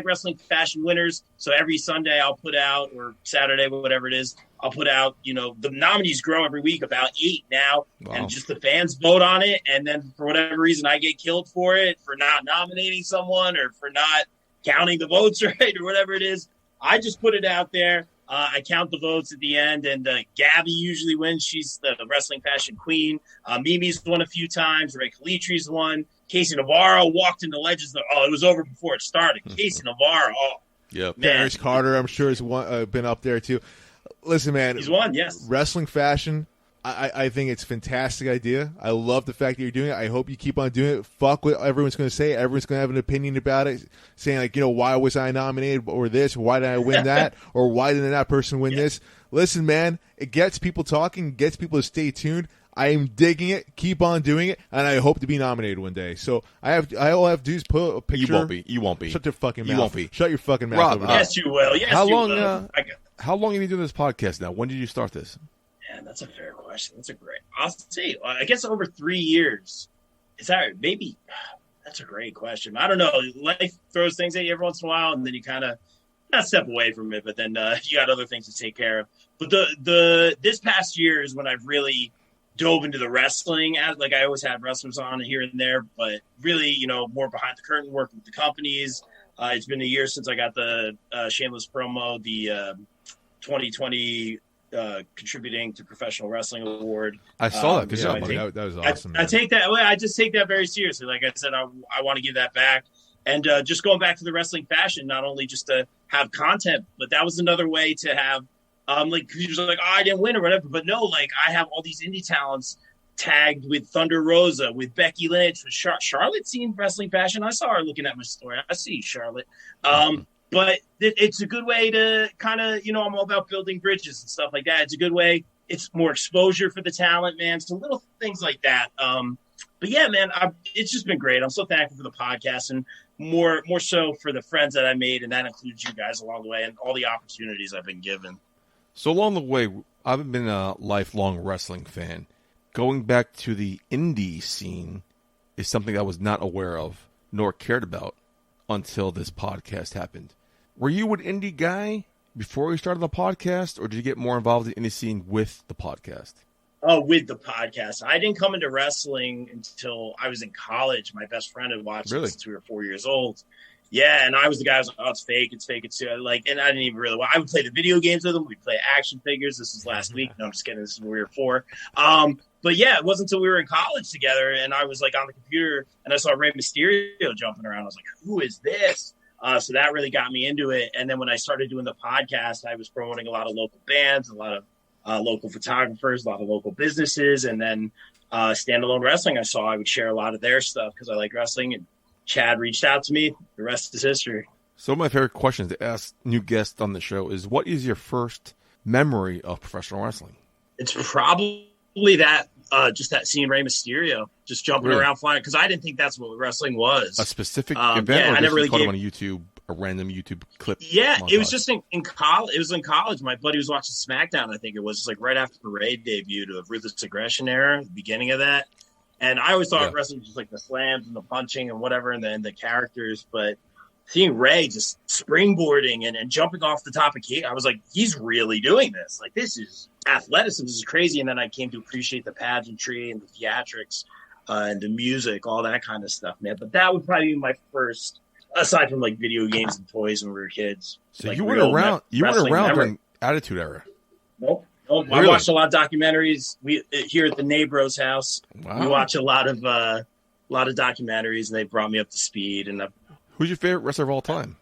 #wrestling fashion winners. So every Sunday I'll put out, or Saturday, whatever it is, I'll put out, the nominees grow every week, about 8 now. Wow. And just the fans vote on it. And then for whatever reason, I get killed for it, for not nominating someone or for not counting the votes right or whatever it is. I just put it out there. I count the votes at the end, and Gabby usually wins. She's the wrestling fashion queen. Mimi's won a few times. Ray Kalitri's won. Casey Navarro walked in the legends. It was over before it started. Casey Navarro. Oh,
yep.
Darius Carter, I'm sure, has been up there too. Listen, man.
He's won, yes.
Wrestling fashion, I think it's a fantastic idea. I love the fact that you're doing it. I hope you keep on doing it. Fuck what everyone's going to say. Everyone's going to have an opinion about it, saying why was I nominated or this? Why did I win that? Or why didn't that person win this? Listen, man, it gets people talking, gets people to stay tuned. I am digging it. Keep on doing it, and I hope to be nominated one day. So all I have to do is put a picture.
You won't be.
Shut your fucking mouth.
You won't be.
Shut your fucking mouth.
Rob,
yes, you will. Yes,
how
you
long?
will.
How long have you been doing this podcast now? When did you start this?
Man, that's a fair question. That's a great. I'll say, I guess over 3 years. Is that right? Maybe? That's a great question. I don't know. Life throws things at you every once in a while, and then you kind of not step away from it, but then you got other things to take care of. But this past year is when I've really dove into the wrestling. Like I always had wrestlers on here and there, but really, more behind the curtain work with the companies. It's been a year since I got the shameless promo, the 2020 contributing to professional wrestling award.
I saw that. Good job, buddy.
That was awesome.
I take that. I just take that very seriously. Like I said, I want to give that back. And just going back to the wrestling fashion, not only just to have content, but that was another way to have, like, he was like, oh, I didn't win or whatever. But no, like, I have all these indie talents tagged with Thunder Rosa, with Becky Lynch, with Charlotte's seen wrestling fashion. I saw her looking at my story. I see Charlotte. But it's a good way to kind of, I'm all about building bridges and stuff like that. It's a good way. It's more exposure for the talent, man. So little things like that. But yeah, man, it's just been great. I'm so thankful for the podcast and more so for the friends that I made. And that includes you guys along the way and all the opportunities I've been given.
So along the way, I've been a lifelong wrestling fan. Going back to the indie scene is something I was not aware of nor cared about until this podcast happened. Were you an indie guy before you started the podcast, or did you get more involved in the indie scene with the podcast?
Oh, with the podcast. I didn't come into wrestling until I was in college. My best friend had watched it since we were 4 years old. Yeah, and I was the guy who was like, oh, it's fake, it's too. And I didn't even really I would play the video games with them. We'd play action figures. This was last week. No, I'm just kidding. This is when we were 4. But yeah, it wasn't until we were in college together and I was like on the computer and I saw Rey Mysterio jumping around. I was like, who is this? So that really got me into it. And then when I started doing the podcast, I was promoting a lot of local bands, a lot of local photographers, a lot of local businesses. And then Standalone Wrestling, I would share a lot of their stuff because I like wrestling. And Chad reached out to me. The rest is history.
So my favorite questions to ask new guests on the show is, what is your first memory of professional wrestling?
It's probably that just that seeing Rey Mysterio just jumping around flying, because I didn't think that's what wrestling was.
A specific event, or I never really caught him on YouTube, a random YouTube clip?
Yeah, montage? It was just in college. It was in college. My buddy was watching SmackDown. I think it was just like right after the Rey debuted of Ruthless Aggression era, the beginning of that. And I always thought wrestling was just like the slams and the punching and whatever, and then the characters. But seeing Rey just springboarding and jumping off the top of Kate, I was like, he's really doing this. Like, this is athleticism. This is crazy. And then I came to appreciate the pageantry and the theatrics and the music, all that kind of stuff, man. But that would probably be my first, aside from like video games and toys when we were kids.
So
like
you weren't around. You weren't around during Attitude Era.
Nope. Really? I watched a lot of documentaries. We here at the Neighbors house. Wow. We watch a lot of documentaries, and they brought me up to speed. And
who's your favorite wrestler of all time?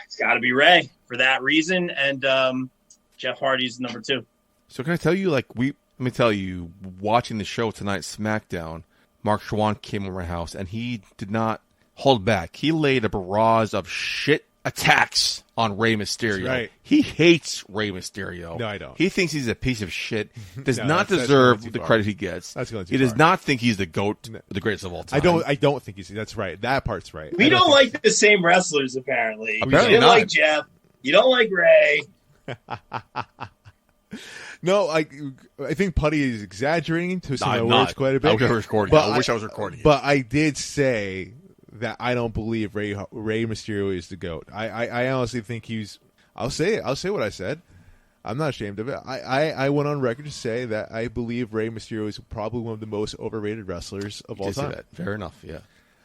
It's got to be Rey for that reason, and Jeff Hardy's number 2.
So can I tell you, let me tell you, watching the show tonight, SmackDown, Mark Schwann came over my house, and he did not hold back. He laid a barrage of shit attacks on Rey Mysterio.
Right.
He hates Rey Mysterio.
No, I don't.
He thinks he's a piece of shit. Does not deserve the credit he gets.
That's going too
He
far.
does not think he's the GOAT, the greatest of all time.
I don't think he's. That's right. That part's right.
We don't like the same wrestlers, apparently.
Apparently
you don't
not.
like Jeff. You don't like Rey.
No, I think Putty is exaggerating to some
I'm
of the
not.
words quite a bit.
I wish I was recording. I wish I was recording it.
But I did say that I don't believe Rey Mysterio is the GOAT. I honestly think he's. I'll say it. I'll say what I said. I'm not ashamed of it. I went on record to say that I believe Rey Mysterio is probably one of the most overrated wrestlers of all time.
That. Fair enough. Yeah.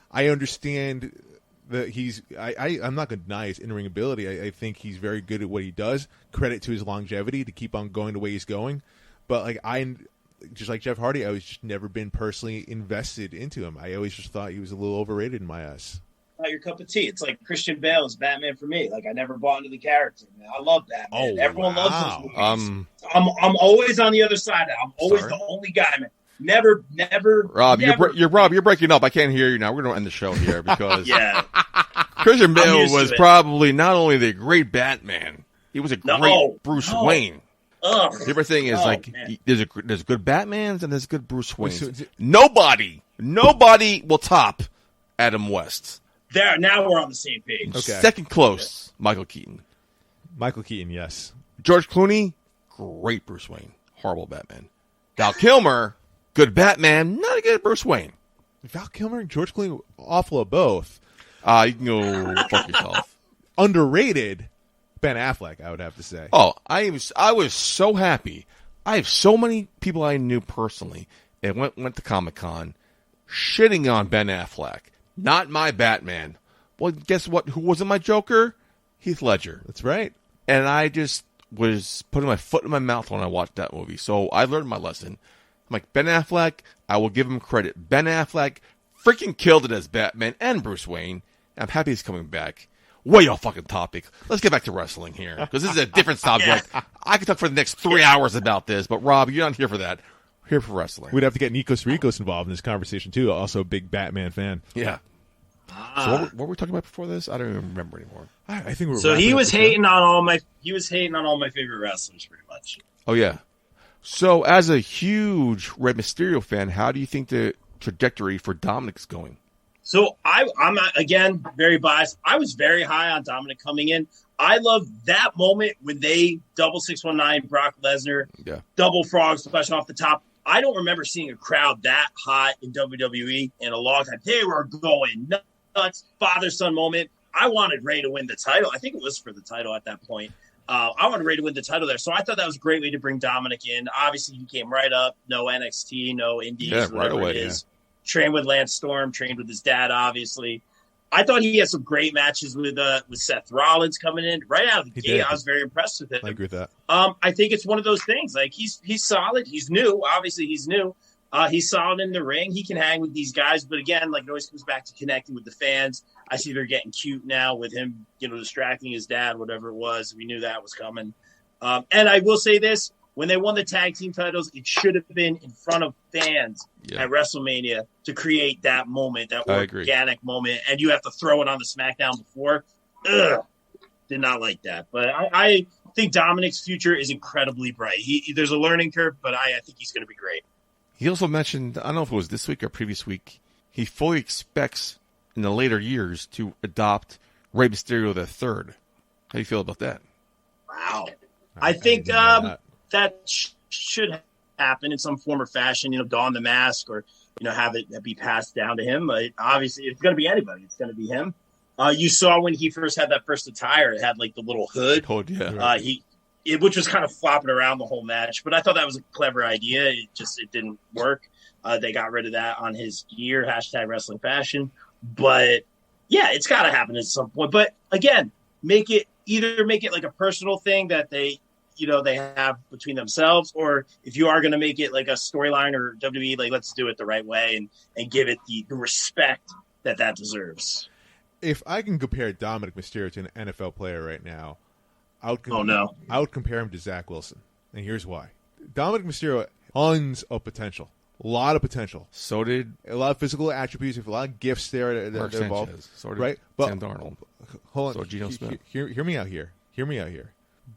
I understand that he's. I'm not going to deny his in-ring ability. I think he's very good at what he does. Credit to his longevity to keep on going the way he's going. But just like Jeff Hardy, I was just never been personally invested into him. I always just thought he was a little overrated in my eyes.
Not your cup of tea. It's like Christian Bale is Batman for me. Like, I never bought into the character, man. I love Batman. Everyone loves those movies. I'm always on the other side. I'm always the only guy, man. Never.
Rob,
never.
You're breaking up. I can't hear you now. We're going to end the show here because
yeah.
Christian Bale was probably not only the great Batman, he was a great Bruce Wayne.
Ugh.
The other thing is there's good Batmans and there's good Bruce Waynes. Nobody will top Adam West.
There, now we're on the same page.
Okay.
Second close, Michael Keaton.
Michael Keaton, yes.
George Clooney, great Bruce Wayne, horrible Batman. Val Kilmer, good Batman, not a good Bruce Wayne.
Val Kilmer and George Clooney, awful of both.
You can go fuck yourself.
Underrated, Ben Affleck, I would have to say.
Oh, I was so happy. I have so many people I knew personally and went to Comic-Con shitting on Ben Affleck. Not my Batman. Well, guess what? Who wasn't my Joker? Heath Ledger.
That's right.
And I just was putting my foot in my mouth when I watched that movie. So I learned my lesson. I'm like, Ben Affleck, I will give him credit. Ben Affleck freaking killed it as Batman and Bruce Wayne. I'm happy he's coming back. Way off fucking topic. Let's get back to wrestling here, because this is a different subject. I could talk for the next 3 hours about this, but Rob, you're not here for that. We're here for wrestling.
We'd have to get Nikos Rikos involved in this conversation, too. Also a big Batman fan.
Yeah. So what were we talking about before this? I don't even remember anymore.
I think we're
so he was hating on all my favorite wrestlers, pretty much.
Oh yeah. So as a huge Rey Mysterio fan, how do you think the trajectory for Dominic's going?
So I'm again very biased. I was very high on Dominic coming in. I love that moment when they double 619 Brock Lesnar, double frog splash off the top. I don't remember seeing a crowd that hot in WWE in a long time. They were going nuts. Father-son moment. I wanted Rey to win the title. I think it was for the title at that point. I wanted Rey to win the title there. So I thought that was a great way to bring Dominic in. Obviously, he came right up. No NXT, no Indies,
right away.
it is. Trained with Lance Storm, trained with his dad, obviously. I thought he had some great matches with Seth Rollins coming in right out of the gate. I was very impressed with him.
I agree with that.
I think it's one of those things. Like he's solid. He's new. Obviously, he's new. He's solid in the ring. He can hang with these guys. But again, like it always comes back to connecting with the fans. I see they're getting cute now with him, distracting his dad, whatever it was. We knew that was coming. And I will say this. When they won the tag team titles, it should have been in front of fans at WrestleMania to create that moment, that organic moment. And you have to throw it on the SmackDown before. Ugh, did not like that. But I think Dominic's future is incredibly bright. There's a learning curve, but I think he's going to be great.
He also mentioned, I don't know if it was this week or previous week, he fully expects in the later years to adopt Rey Mysterio III. How do you feel about that?
Wow. I think that should happen in some form or fashion, don the mask or, have it be passed down to him. Obviously, it's going to be anybody. It's going to be him. You saw when he first had that first attire, it had like the little hood. Which was kind of flopping around the whole match. But I thought that was a clever idea. It didn't work. They got rid of that on his gear, #wrestling fashion. But, yeah, it's got to happen at some point. But, again, make it like a personal thing that they have between themselves, or if you are going to make it like a storyline or WWE, like let's do it the right way and give it the respect that deserves.
If I can compare Dominic Mysterio to an NFL player right now, I would compare him to Zach Wilson, and here's why. Dominic Mysterio tons of potential, a lot of potential.
So did
a lot of physical attributes, a lot of gifts there that involved.
So did
right, but
Sam Darnold.
Hold on,
so Geno Smith.
Hear me out here.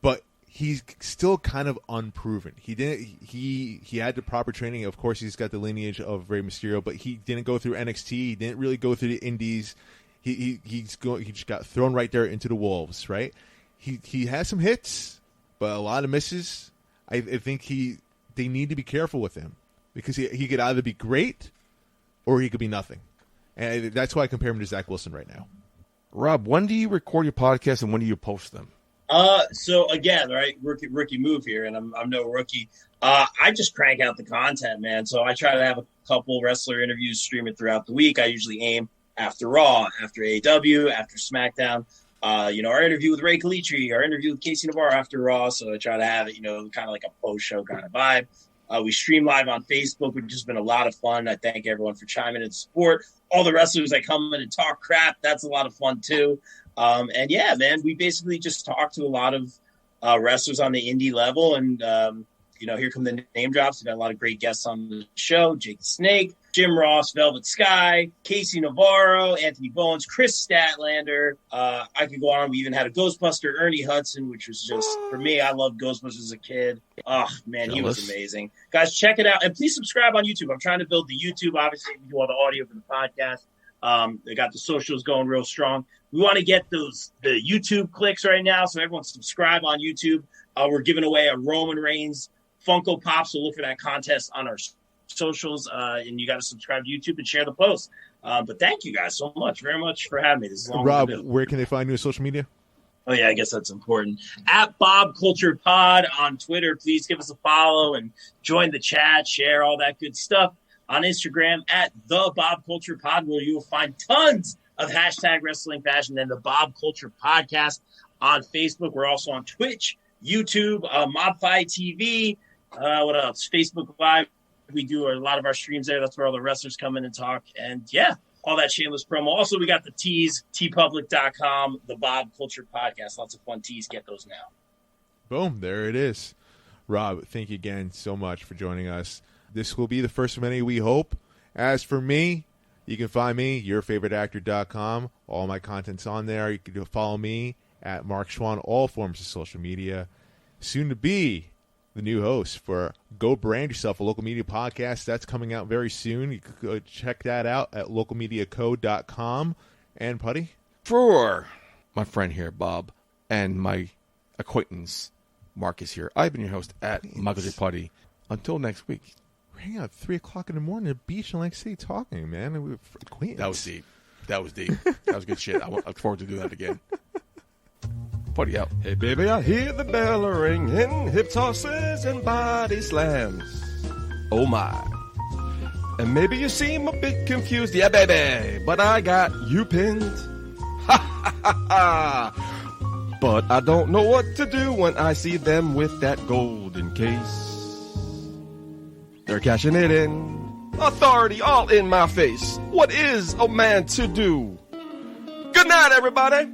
But he's still kind of unproven. He had the proper training. Of course, he's got the lineage of Rey Mysterio, but he didn't go through NXT. He didn't really go through the Indies. He just got thrown right there into the wolves. Right. He has some hits, but a lot of misses. I think they need to be careful with him because he could either be great or he could be nothing, and that's why I compare him to Zach Wilson right now.
Rob, when do you record your podcast and when do you post them?
So again, right, rookie move here, and I'm no rookie. I just crank out the content, man. So I try to have a couple wrestler interviews streaming throughout the week. I usually aim after Raw, after AEW, after SmackDown. Our interview with Ray Kalitri, our interview with Casey Navarro after Raw. So I try to have it, kind of like a post-show kind of vibe. We stream live on Facebook, which has been a lot of fun. I thank everyone for chiming in support. All the wrestlers that come in and talk crap, that's a lot of fun too. And yeah, man, we basically just talk to a lot of wrestlers on the indie level. And, here come the name drops. We've got a lot of great guests on the show. Jake the Snake, Jim Ross, Velvet Sky, Casey Navarro, Anthony Bowens, Chris Statlander. I could go on. We even had a Ghostbuster, Ernie Hudson, which was just, for me, I loved Ghostbusters as a kid. Oh, man, He was amazing. Guys, check it out. And please subscribe on YouTube. I'm trying to build the YouTube. Obviously, we do all the audio for the podcast. They got the socials going real strong. We want to get the YouTube clicks right now, so everyone subscribe on YouTube. We're giving away a Roman Reigns Funko Pop, so look for that contest on our socials, and you got to subscribe to YouTube and share the post. But thank you guys so much, very much for having me. This is long
Rob, where can they find you on social media?
Oh, yeah, I guess that's important. At Bob Culture Pod on Twitter. Please give us a follow and join the chat, share all that good stuff. On Instagram, at The Bob Culture Pod, where you will find tons of hashtag wrestling fashion and the Bob Culture Podcast. On Facebook, we're also on Twitch, YouTube, Modify TV. What else? Facebook Live. We do a lot of our streams there. That's where all the wrestlers come in and talk. And, yeah. All that shameless promo. Also, we got the tees, tpublic.com, the Bob Culture Podcast. Lots of fun tees. Get those now.
Boom. There it is. Rob, thank you again so much for joining us. This will be the first of many, we hope. As for me, you can find me, yourfavoriteactor.com. All my content's on there. You can follow me at Mark Schwann, all forms of social media. Soon to be the new host for Go Brand Yourself, a local media podcast. That's coming out very soon. You can go check that out at localmediacode.com. And Putty?
For my friend here, Bob, and my acquaintance, Marcus here, I've been your host at Michael J. Putty. Until next week.
We're hanging out at 3 o'clock in the morning at the beach in Lake City talking, man. We were acquaintance.
That was deep. That was deep. That was good shit. I look forward to do that again. Putty out.
Hey, baby, I hear the bell ringing, hip tosses and body slams. Oh, my. And maybe you seem a bit confused. Yeah, baby, but I got you pinned. Ha, ha, ha, ha. But I don't know what to do when I see them with that golden case. They're cashing it in. Authority all in my face. What is a man to do? Good night, everybody.